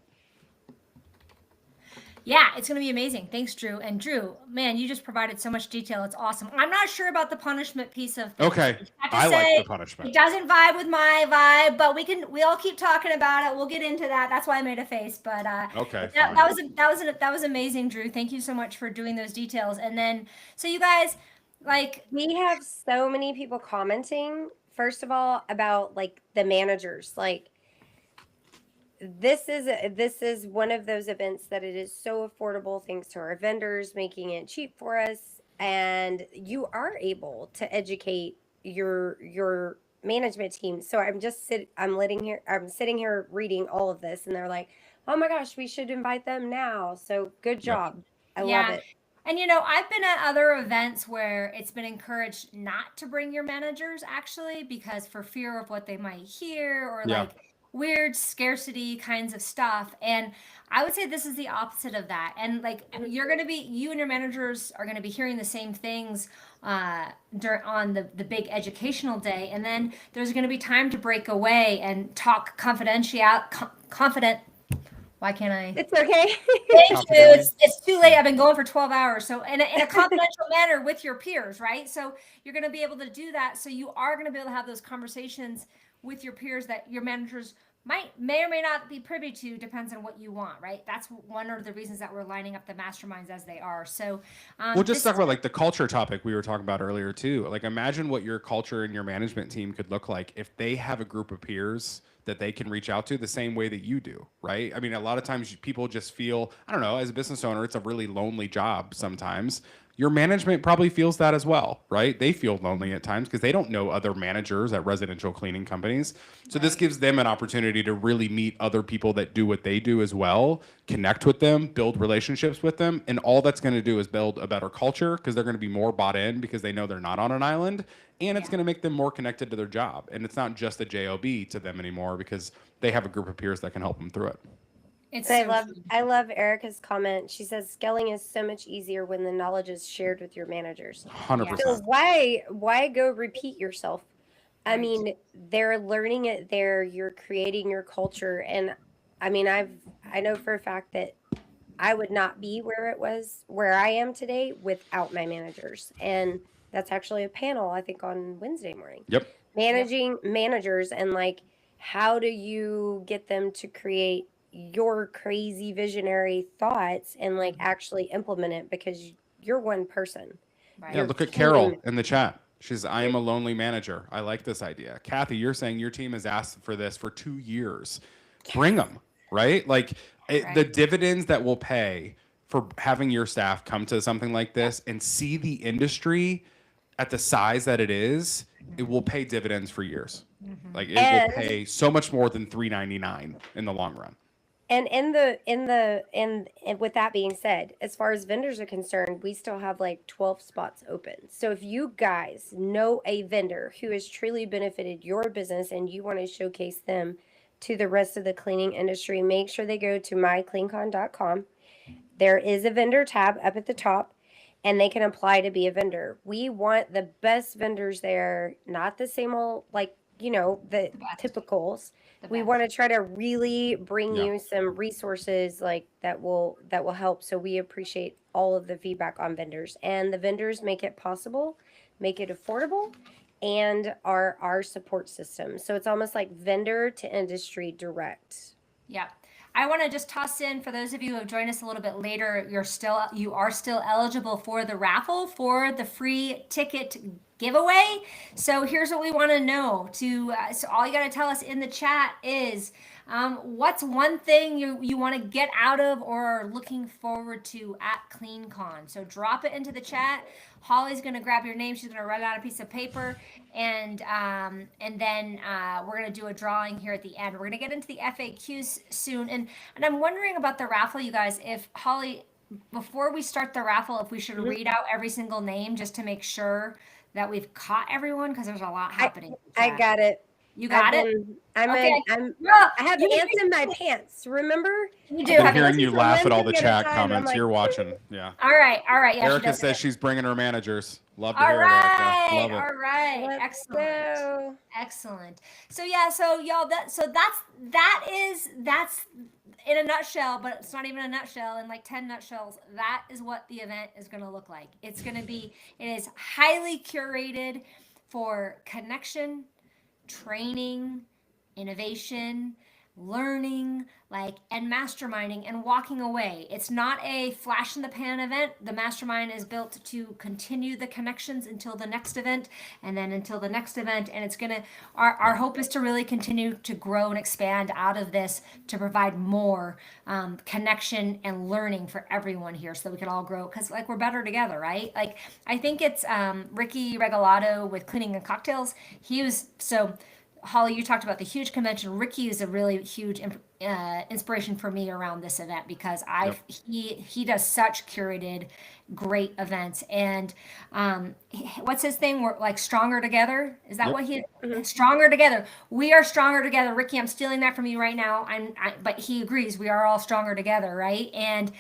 Yeah, it's going to be amazing. Thanks, Drew. And Drew, man, you just provided so much detail. It's awesome. I'm not sure about the punishment piece of things. Okay, I like the punishment. It doesn't vibe with my vibe, but we all keep talking about it. We'll get into that. That's why I made a face. But okay, that was amazing, Drew. Thank you so much for doing those details. And then, so you guys, like, we have so many people commenting. First of all, about like the managers, like. This is one of those events that it is so affordable thanks to our vendors making it cheap for us, and you are able to educate your management team. So I'm sitting here reading all of this, and they're like, oh my gosh, we should invite them now. So good job. I love it. And, you know, I've been at other events where it's been encouraged not to bring your managers, actually, because for fear of what they might hear or like weird scarcity kinds of stuff. And I would say this is the opposite of that. And like you and your managers are going to be hearing the same things on the big educational day. And then there's going to be time to break away and talk confident. Why can't I? It's okay. Thank you. It's too late. I've been going for 12 hours. So in a confidential manner with your peers, right? So you're going to be able to do that. So you are going to be able to have those conversations with your peers that your managers may or may not be privy to, depends on what you want, right? That's one of the reasons that we're lining up the masterminds as they are. So we'll just talk about like the culture topic we were talking about earlier too. Like imagine what your culture and your management team could look like if they have a group of peers that they can reach out to the same way that you do, right? I mean, a lot of times people just feel, I don't know, as a business owner, it's a really lonely job sometimes. Your management probably feels that as well, right? They feel lonely at times because they don't know other managers at residential cleaning companies. So this gives them an opportunity to really meet other people that do what they do as well, connect with them, build relationships with them. And all that's going to do is build a better culture because they're going to be more bought in because they know they're not on an island. And it's going to make them more connected to their job. And it's not just a job to them anymore because they have a group of peers that can help them through it. I love Erica's comment. She says scaling is so much easier when the knowledge is shared with your managers. 100%. So why go repeat yourself? I mean, they're learning it there. You're creating your culture, and I mean, I know for a fact that I would not be where I am today without my managers, and that's actually a panel I think on Wednesday morning. Yep. Managing managers and like how do you get them to create your crazy visionary thoughts and like actually implement it because you're one person. Right. Yeah, look at Carol in the chat. She says, I am a lonely manager. I like this idea. Kathy, you're saying your team has asked for this for 2 years. Bring them, right? Like The dividends that we'll pay for having your staff come to something like this and see the industry at the size that it is, it will pay dividends for years. Like it will pay so much more than $3.99 in the long run. And with that being said, as far as vendors are concerned, we still have like 12 spots open. So if you guys know a vendor who has truly benefited your business and you want to showcase them to the rest of the cleaning industry, make sure they go to mycleancon.com. There is a vendor tab up at the top, and they can apply to be a vendor. We want the best vendors there, not the same old, like, the typicals. We want to try to really bring you some resources like that will help. So we appreciate all of the feedback on vendors, and the vendors make it possible, make it affordable, and are our support system. So it's almost like vendor to industry direct. Yeah. I want to just toss in, for those of you who have joined us a little bit later, you are still eligible for the raffle for the free ticket giveaway. So here's what we want to know. So all you got to tell us in the chat is what's one thing you want to get out of or are looking forward to at CleanCon. So drop it into the chat. Holly's going to grab your name. She's going to write out a piece of paper, and then we're going to do a drawing here at the end. We're going to get into the FAQs soon, and I'm wondering about the raffle, you guys. If Holly, before we start the raffle, if we should read out every single name just to make sure that we've caught everyone, because there's a lot happening. I got it. You got it? I have ants in my pants. Remember? You do. I'm hearing you laugh at all the chat comments. Like, you're watching. Yeah. All right. Yeah, Erica says she's bringing her managers. Love to hear it, Erica. Love it. All right. Let's Excellent. go. Excellent. So yeah. So y'all. That's in a nutshell, but it's not even a nutshell. In like 10 nutshells, that is what the event is going to look like. It is highly curated for connection, training, innovation, learning, and masterminding and walking away. It's not a flash in the pan event. The mastermind is built to continue the connections until the next event, and then until the next event. And it's our hope is to really continue to grow and expand out of this to provide more connection and learning for everyone here, so that we can all grow, because we're better together, right? I think it's Ricky Regalado with Cleaning and Cocktails. Holly, you talked about the huge convention. Ricky is a really huge inspiration for me around this event, because he does such curated, great events. And what's his thing? We're like stronger together. Is that what he? Stronger together. We are stronger together, Ricky. I'm stealing that from you right now. But he agrees. We are all stronger together, right? And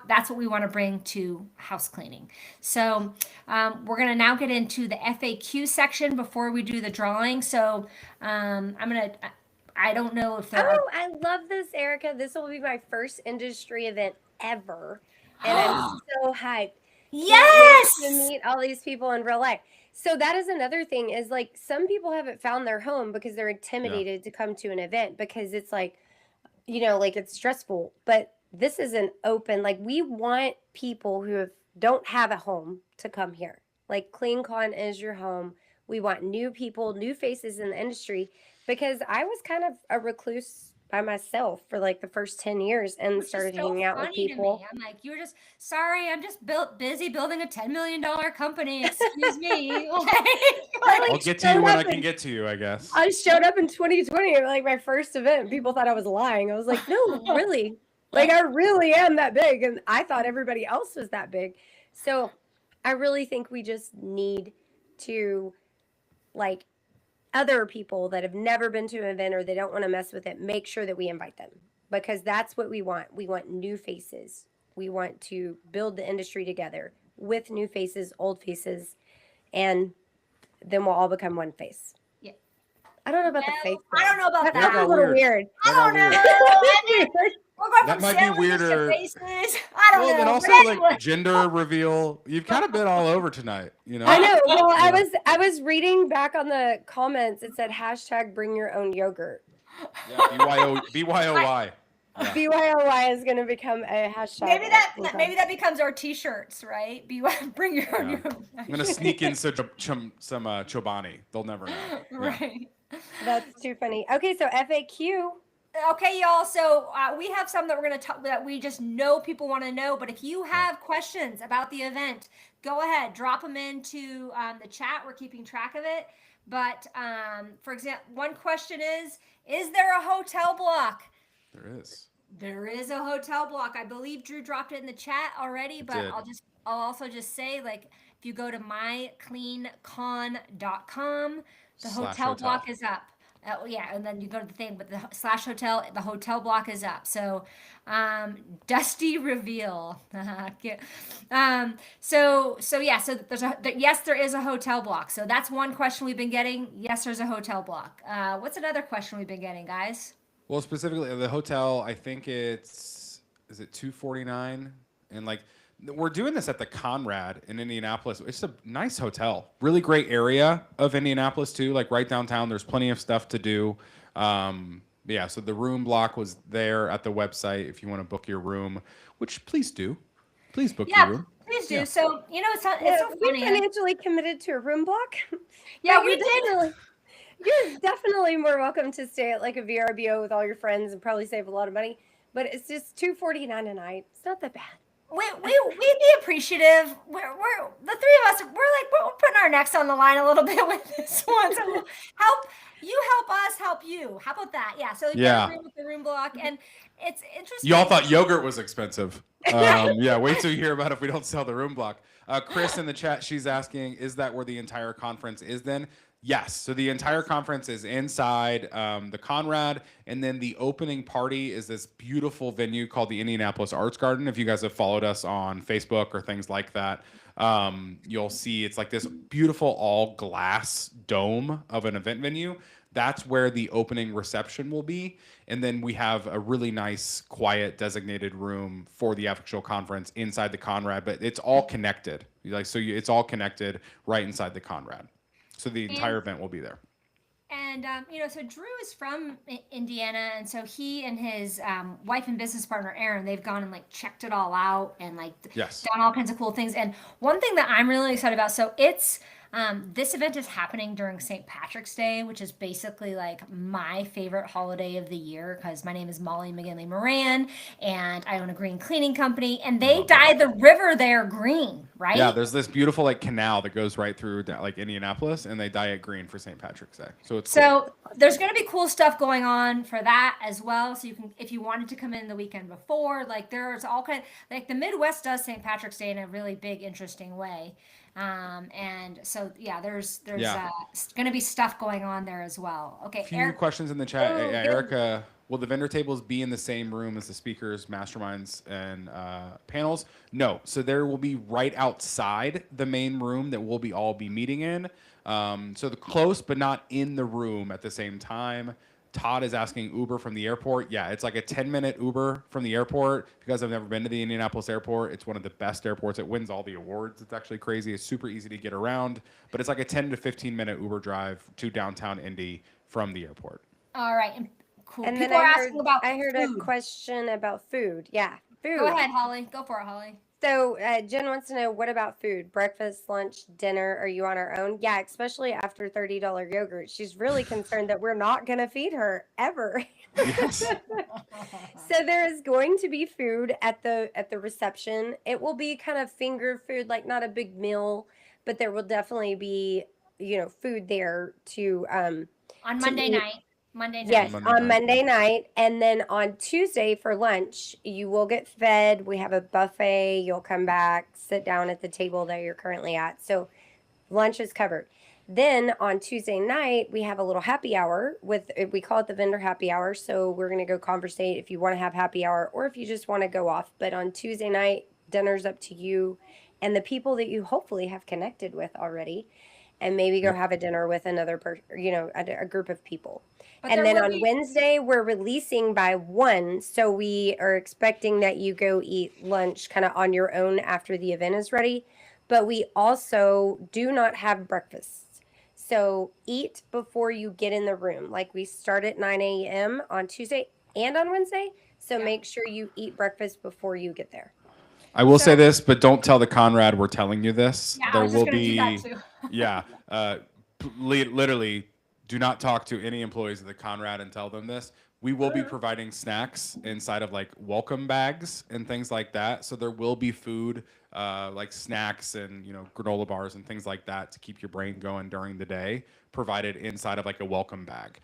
that's what we want to bring to house cleaning. So we're gonna now get into the FAQ section before we do the drawing. So I don't know if I love this, Erica. This will be my first industry event ever. And I'm so hyped. Yes! To meet all these people in real life. So that is another thing, is some people haven't found their home because they're intimidated to come to an event, because it's it's stressful. But this is an open, we want people who don't have a home to come here. CleanCon is your home. We want new people, new faces in the industry, because I was kind of a recluse by myself for the first 10 years and started hanging out with people. I'm like, you're just sorry. I'm just busy building a $10 million company. Excuse me. I'll get to you when I can get to you, I guess. I showed up in 2020, my first event. People thought I was lying. I was like, no, really. I really am that big. And I thought everybody else was that big. So I really think we just need to other people that have never been to an event or they don't want to mess with it, make sure that we invite them, because that's what we want. We want new faces. We want to build the industry together with new faces, old faces, and then we'll all become one face. Yeah. I don't know about the face. I don't know about that. That's a little weird. I don't know. We're going that from might be weirder. faces. I don't know. And also gender reveal. You've kind of been all over tonight, I know. Well, I was reading back on the comments. It said #bring your own yogurt. Yeah, BYOY. Yeah. BYOY is going to become a hashtag. Maybe that becomes our T-shirts, right? Bring your own yogurt. I'm going to sneak in some Chobani. They'll never know. Right. That's too funny. Okay, so FAQ. Okay, y'all. So we have some that we're going to talk that we just know people want to know. But if you have questions about the event, go ahead, drop them into the chat. We're keeping track of it. But for example, one question is there a hotel block? There is. There is a hotel block. I believe Drew dropped it in the chat already, It but did. I'll also just say, like, if you go to mycleancon.com, the Slash hotel hotel. block is up. Yeah, and then you go to the thing, but the slash hotel, the hotel block is up. So, Dusty reveal. So yeah, so yes, there is a hotel block. So that's one question we've been getting. Yes, there's a hotel block. What's another question we've been getting, guys? Well, specifically the hotel, I think is it 249, and like we're doing this at the Conrad in Indianapolis. It's a nice hotel, really great area of Indianapolis too. Like right downtown, there's plenty of stuff to do. Yeah, so the room block was there at the website if you want to book your room, which please do. Please book your Yeah, room. please do. Yeah. So it's so We funny. financially committed to a room block. Yeah, But we did. You're definitely more welcome to stay at like a VRBO with all your friends and probably save a lot of money. But it's just $249 a night. It's not that bad. We'd be appreciative. We're the three of us. We're putting our necks on the line a little bit with this one. So help us help you. How about that? Yeah. So you Yeah. agree with the room block, and it's interesting. Y'all thought yogurt was expensive. Yeah, wait till you hear about it if we don't sell the room block. Chris in the chat, she's asking, is that where the entire conference is then? Yes. So the entire conference is inside the Conrad, and then the opening party is this beautiful venue called the Indianapolis Arts Garden. If you guys have followed us on Facebook or things like that, you'll see it's like this beautiful all glass dome of an event venue. That's where the opening reception will be. And then we have a really nice, quiet, designated room for the actual conference inside the Conrad, but it's all connected. It's all connected right inside the Conrad. So the entire event will be there. And so Drew is from Indiana, and so he and his wife and business partner Aaron, they've gone and like checked it all out and like Yes. done all kinds of cool things. And one thing that I'm really excited about, so it's this event is happening during St. Patrick's Day, which is basically like my favorite holiday of the year because my name is Molly McGinley Moran, and I own a green cleaning company, and they dye the river there green, right? Yeah, there's this beautiful like canal that goes right through like Indianapolis, and they dye it green for St. Patrick's Day. So it's cool. There's going to be cool stuff going on for that as well. So you can, if you wanted to come in the weekend before, like there's all kind of, like the Midwest does St. Patrick's Day in a really big, interesting way. And so yeah, there's going to be stuff going on there as well. Okay, A few questions in the chat. Oh, good. Erica, will the vendor tables be in the same room as the speakers, masterminds, and panels? No. So there will be right outside the main room that we'll all be meeting in. So the close, but not in the room at the same time. Todd is asking Uber from the airport. Yeah, it's like a 10-minute Uber from the airport. If you guys have never been to the Indianapolis airport, it's one of the best airports. It wins all the awards. It's actually crazy. It's super easy to get around, but it's like a 10 to 15-minute Uber drive to downtown Indy from the airport. All right, and cool. And People then are asking about I heard food. a question about food. Yeah, food. Go ahead, Holly. Go for it, Holly. So Jen wants to know, what about food? Breakfast, lunch, dinner? Are you on our own? Yeah, especially after $30 yogurt. She's really concerned that we're not going to feed her ever. Yes. So there is going to be food at the reception. It will be kind of finger food, like not a big meal, but there will definitely be, food there to on Monday eat. night. Monday night. Yes, Monday on night, Monday yeah. night. And then on Tuesday for lunch, you will get fed. We have a buffet. You'll come back, sit down at the table that you're currently at. So lunch is covered. Then on Tuesday night, we have a little happy hour we call it the vendor happy hour. So we're going to go conversate if you want to have happy hour or if you just want to go off. But on Tuesday night, dinner's up to you and the people that you hopefully have connected with already. And maybe go have a dinner with another person, a group of people. But And there then will on be- Wednesday, we're releasing by 1. So we are expecting that you go eat lunch kind of on your own after the event is ready. But we also do not have breakfast. So eat before you get in the room. Like we start at 9 a.m. on Tuesday and on Wednesday. So Yeah. make sure you eat breakfast before you get there. I will say this, but don't tell the Conrad we're telling you this. Yeah, I There was will just going to be, do that too. yeah, literally, do not talk to any employees of the Conrad and tell them this. we will be providing snacks inside of like welcome bags and things like that. So there will be food, like snacks and, you know, granola bars and things like that to keep your brain going during the day, provided inside of like a welcome bag.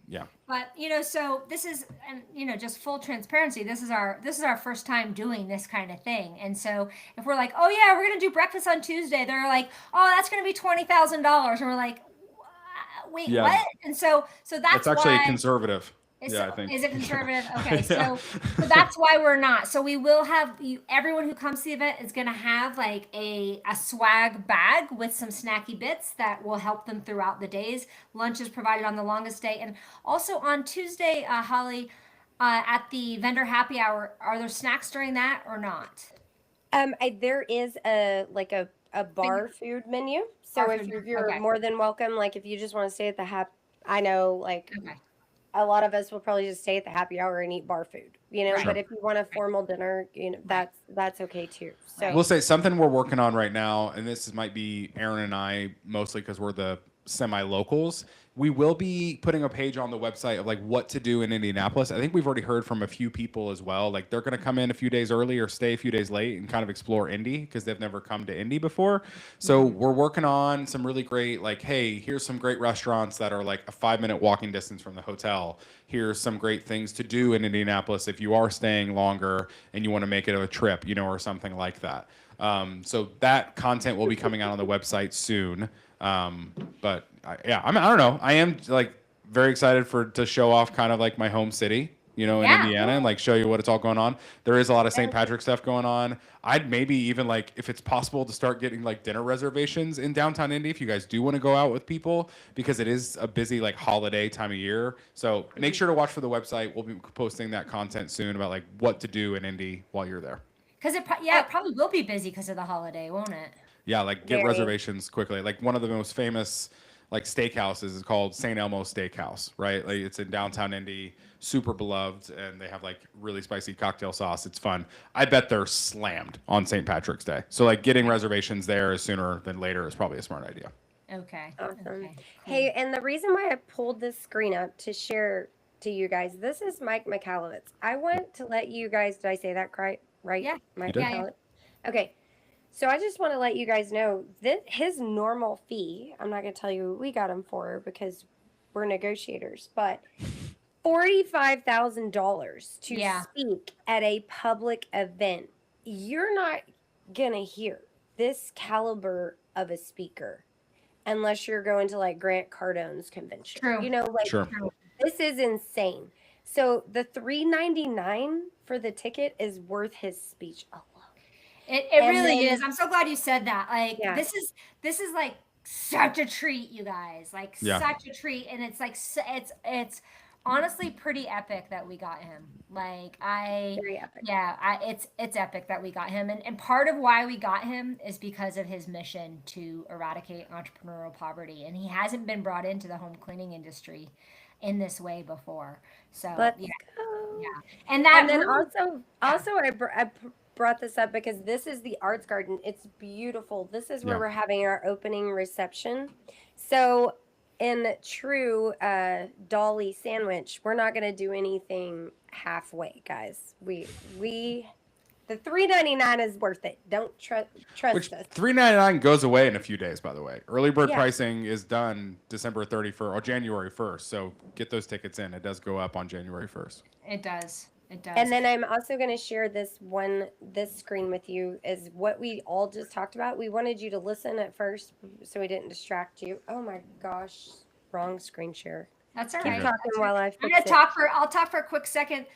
Yeah. But you know, so this is, and you know, just full transparency. This is our first time doing this kind of thing, and so if we're like, oh yeah, we're gonna do breakfast on Tuesday, they're like, oh, that's gonna be $20,000, and we're like, wait, Yeah. what? And so that's It's actually why. conservative. Is, Yeah, I think. is it conservative? Okay, Yeah. so that's why we're not. So we will have you. Everyone who comes to the event is going to have like a swag bag with some snacky bits that will help them throughout the days. Lunch is provided on the longest day, and also on Tuesday, Holly, at the vendor happy hour. Are there snacks during that or not? There is a bar food menu. So Bar if food, you're okay. more than welcome, like if you just want to stay at the I know like Okay. a lot of us will probably just stay at the happy hour and eat bar food, you know. Right. But if you want a formal dinner, you know, that's okay too. So We'll say something we're working on right now, and might be Aaron and I mostly because we're the semi-locals. We will be putting a page on the website of like what to do in Indianapolis. I think we've already heard from a few people as well. Like they're going to come in a few days early or stay a few days late and kind of explore Indy because they've never come to Indy before. So we're working on some really great, like, hey, here's some great restaurants that are like a 5-minute walking distance from the hotel. Here's some great things to do in Indianapolis if you are staying longer and you want to make it a trip, you know, or something like that. So that content will be coming out on the website soon. But I don't know. I am like very excited to show off kind of like my home city, you know, in Yeah. Indiana, and like show you what it's all going on. There is a lot of St. Patrick's stuff going on. I'd maybe even like, if it's possible, to start getting like dinner reservations in downtown Indy if you guys do want to go out with people, because it is a busy like holiday time of year. So make sure to watch for the website. We'll be posting that content soon about like what to do in Indy while you're there. Because it probably will be busy because of the holiday, won't it? Yeah, like get Very. reservations quickly. Like one of the most famous like steakhouses is called St. Elmo Steakhouse, right? Like it's in downtown Indy, super beloved, and they have like really spicy cocktail sauce. It's fun. I bet they're slammed on St. Patrick's Day. So like getting reservations there sooner than later is probably a smart idea. Okay. awesome. Okay. Cool. Hey, and the reason why I pulled this screen up to share to you guys, this is Mike McAllowitz. I want to let you guys, did I say that right? Yeah. Mike did. Yeah, yeah. McAllowitz. Okay. So I just want to let you guys know that his normal fee, I'm not going to tell you what we got him for because we're negotiators, but $45,000 to Yeah. speak at a public event. You're not going to hear this caliber of a speaker unless you're going to like Grant Cardone's convention. True. You know, like Sure. this is insane. So the $399 for the ticket is worth his speech alone. It And really then- is. I'm so glad you said that. Like Yeah. this is like such a treat, you guys. Like Yeah. such a treat, and it's like it's honestly pretty epic that we got him. Like Very epic. yeah, it's epic that we got him, and part of why we got him is because of his mission to eradicate entrepreneurial poverty, and he hasn't been brought into the home cleaning industry in this way before. So Let's yeah, go. yeah, and that And then room- also I brought this up because this is the Arts Garden. It's beautiful. This is where Yeah. we're having our opening reception. So in true Dolly sandwich, we're not going to do anything halfway, guys. We the $399 is worth it. Don't trust Which us. $399 goes away in a few days, by the way. Early bird Yeah. pricing is done December 31st or January 1st. So get those tickets in. It does go up on January 1st. it does. It does. And then I'm also going to share this screen with you is what we all just talked about. We wanted you to listen at first so we didn't distract you. Oh my gosh, wrong screen share. That's all Keep right. talking That's while I I'm fix gonna it. I'll talk for a quick second.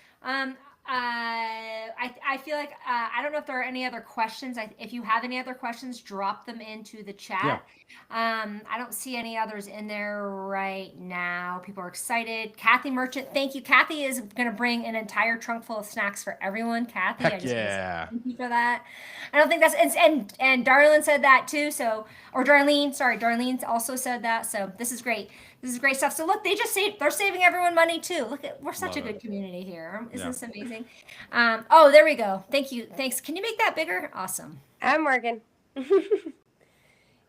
I feel like I don't know if there are any other questions. If you have any other questions, drop them into the chat. I don't see any others in there right now. People are excited. Kathy Merchant, thank you. Kathy is going to bring an entire trunk full of snacks for everyone. Kathy, I Heck just wanna say yeah. thank you for that. I don't think that's and Darlene said that too. So Darlene also said that. So this is great. This is great stuff. So look, they're saving everyone money too. Look at we're such Love a good it. community here. Isn't Yeah. this amazing? Oh, there we go. Thank you. Thanks. Can you make that bigger? Awesome. I'm working.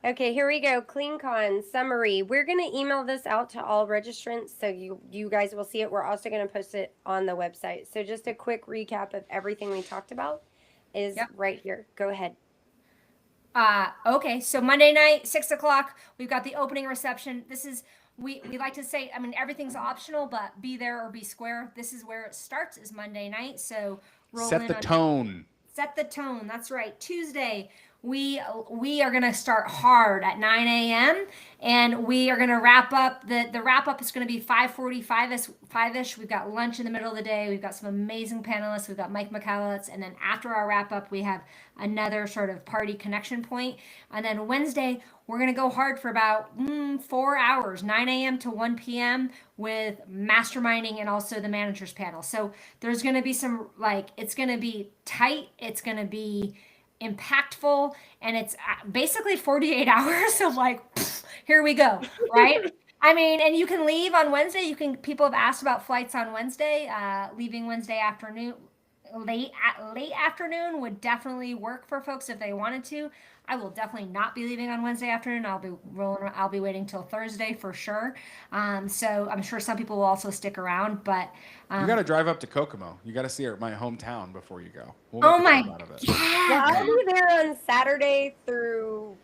Okay, here we go. CleanCon summary. We're going to email this out to all registrants so you guys will see it. We're also going to post it on the website. So just a quick recap of everything we talked about is Yep. right here. Go ahead. Okay, so Monday night, 6 o'clock, we've got the opening reception. This is we like to say, I mean, everything's optional, but be there or be square. This is where it starts, is Monday night. So roll Set in the on tone. set the tone. That's right. Tuesday, we are gonna start hard at 9 a.m. and we are gonna wrap up. The wrap up is gonna be 5:45ish. We've got lunch in the middle of the day. We've got some amazing panelists. We've got Mike McCallitz, and then after our wrap up, we have another sort of party connection point. And then Wednesday, we're gonna go hard for about 4 hours, 9 a.m. to 1 p.m. with masterminding and also the managers panel. So there's gonna be some, like, it's gonna be tight. It's gonna be impactful, and it's basically 48 hours of like, here we go, right? I mean, and you can leave on Wednesday. People have asked about flights on Wednesday. Leaving Wednesday afternoon, late afternoon would definitely work for folks if they wanted to. I will definitely not be leaving on Wednesday afternoon. I'll be waiting till Thursday for sure. So I'm sure some people will also stick around, but You got to drive up to Kokomo. You got to see my hometown before you go. We'll oh make a my trip out of it. Well, god, I'll be there on Saturday through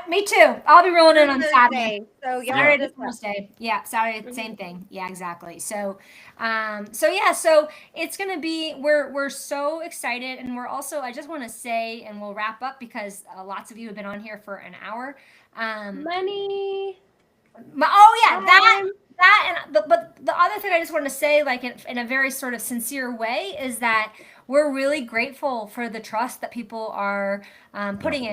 me too. I'll be rolling in on Saturday. Thursday. So y'all Saturday just to Thursday. Yeah, Saturday, same thing. Yeah, exactly. So so it's gonna be, we're so excited, and we're also, I just want to say, and we'll wrap up because lots of you have been on here for an hour. money. Oh yeah, Time. but the other thing I just want to say, like in a very sort of sincere way, is that we're really grateful for the trust that people are putting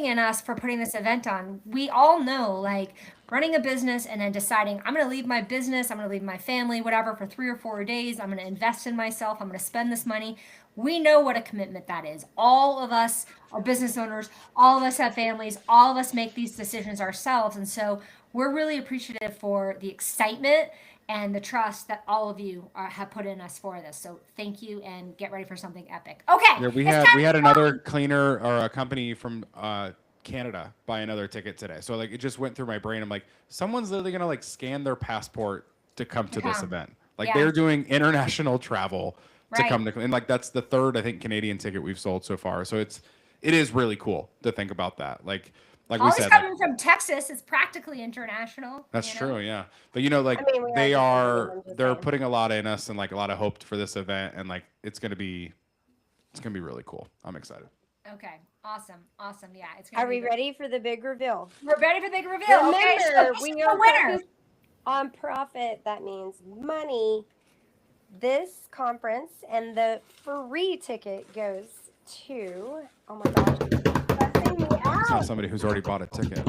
in us for putting this event on. We all know, like, running a business and then deciding, I'm going to leave my business, I'm going to leave my family, whatever, for 3 or 4 days. I'm going to invest in myself. I'm going to spend this money. We know what a commitment that is. All of us are business owners. All of us have families. All of us make these decisions ourselves. And so we're really appreciative for the excitement and the trust that all of you have put in us for this. So thank you, and get ready for something epic. Okay. Yeah, we had another cleaner or a company from Canada buy another ticket today. So like it just went through my brain. I'm like, someone's literally gonna like scan their passport to come to this event. Like they're doing international travel to come to, and like that's the third, I think, Canadian ticket we've sold so far. So it is really cool to think about that. Like we Always said, coming from Texas, it's practically international. that's you know? true, yeah. But you know, like I mean, we they're I'm just saying. putting a lot in us and like a lot of hope for this event, and like it's gonna be really cool. I'm excited. Okay. Awesome. Yeah. It's gonna Are be we great. ready for the big reveal? We're ready for the big reveal. Remember, Okay. So we the are winner. focused on profit. That means money. This conference and the free ticket goes to, oh my gosh, pressing me It's not out. somebody who's already bought a ticket.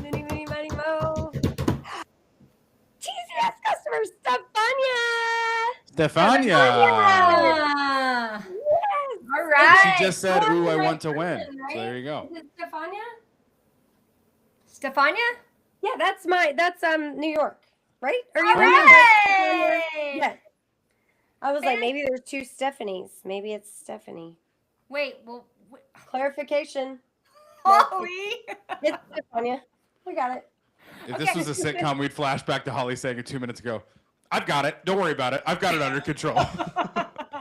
Money, mo. TCS customer Stefania. Stefania. Ah, Yes. all right. She just said, Oh, "Ooh, I right want to win." person, right? So there you go. Is it Stefania? Stefania? Yeah, that's New York, right? Are you All in New York? right. Yeah. I was like, maybe there's two Stephanies. Maybe it's Stephanie. Wait, well, Clarification. Holly. It's Stefania. We got it. If this was a sitcom, we'd flash back to Holly saying it 2 minutes ago, "I've got it. Don't worry about it. I've got it under control."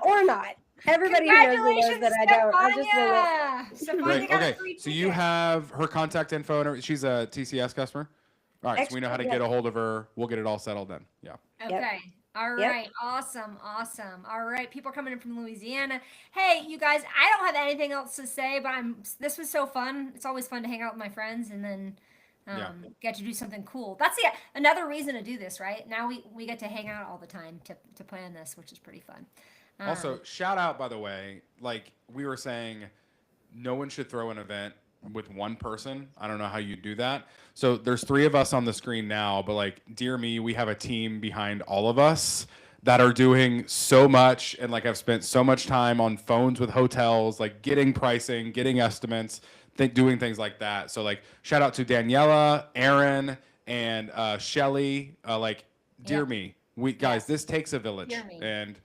Or not. Everybody who knows me knows that I don't. I just wing it. Stefania Great. got a Okay. free So you ticket. have her contact info, and she's a TCS customer. All right. So we know how to get a hold of her. We'll get it all settled then. Yeah. Okay. All Yep. right. Awesome. All right. People coming in from Louisiana. Hey, you guys, I don't have anything else to say, but this was so fun. It's always fun to hang out with my friends and then get to do something cool. That's another reason to do this, right? Now we get to hang out all the time to plan this, which is pretty fun. Also, shout out, by the way, like we were saying, no one should throw an event with one person. I don't know how you do that. So there's 3 of us on the screen now, but like, dear me, we have a team behind all of us that are doing so much, and like I've spent so much time on phones with hotels, like getting pricing, getting estimates, doing things like that. So like, shout out to Daniela, Aaron, and Shelly. Like, dear me, guys, this takes a village, Dear me. and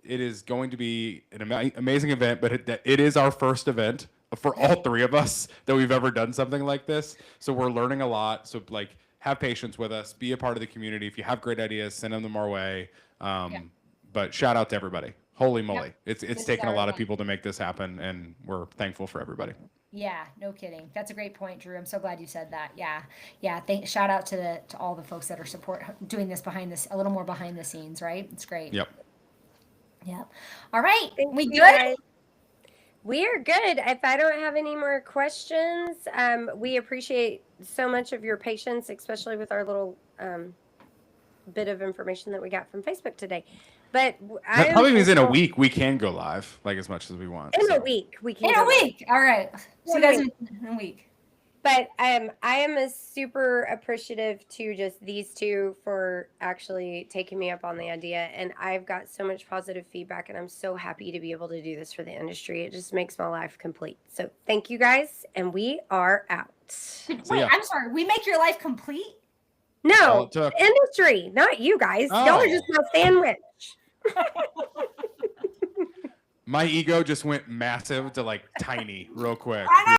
it is going to be an amazing event. But it is our first event. for all three of us that we've ever done something like this. So we're learning a lot. So like, have patience with us. Be a part of the community. If you have great ideas, send them our way. But shout out to everybody. Holy moly, it's taken a lot of people to make this happen, and we're thankful for everybody. Yeah, no kidding. That's a great point, Drew. I'm so glad you said that. Yeah. Shout out to all the folks that are doing this a little more behind the scenes, right? It's great. Yep. All right. Thank We you, good? guys. We are good. If I don't have any more questions, we appreciate so much of your patience, especially with our little bit of information that we got from Facebook today. But That probably means in a week we can go live like as much as we want. In a week we can. In a week. All right. See you guys in a week. But I am a super appreciative to just these two for actually taking me up on the idea. And I've got so much positive feedback, and I'm so happy to be able to do this for the industry. It just makes my life complete. So thank you guys, and we are out. Wait, I'm sorry. We make your life complete? No, industry, not you guys. Y'all are just my sandwich. My ego just went massive to like tiny real quick.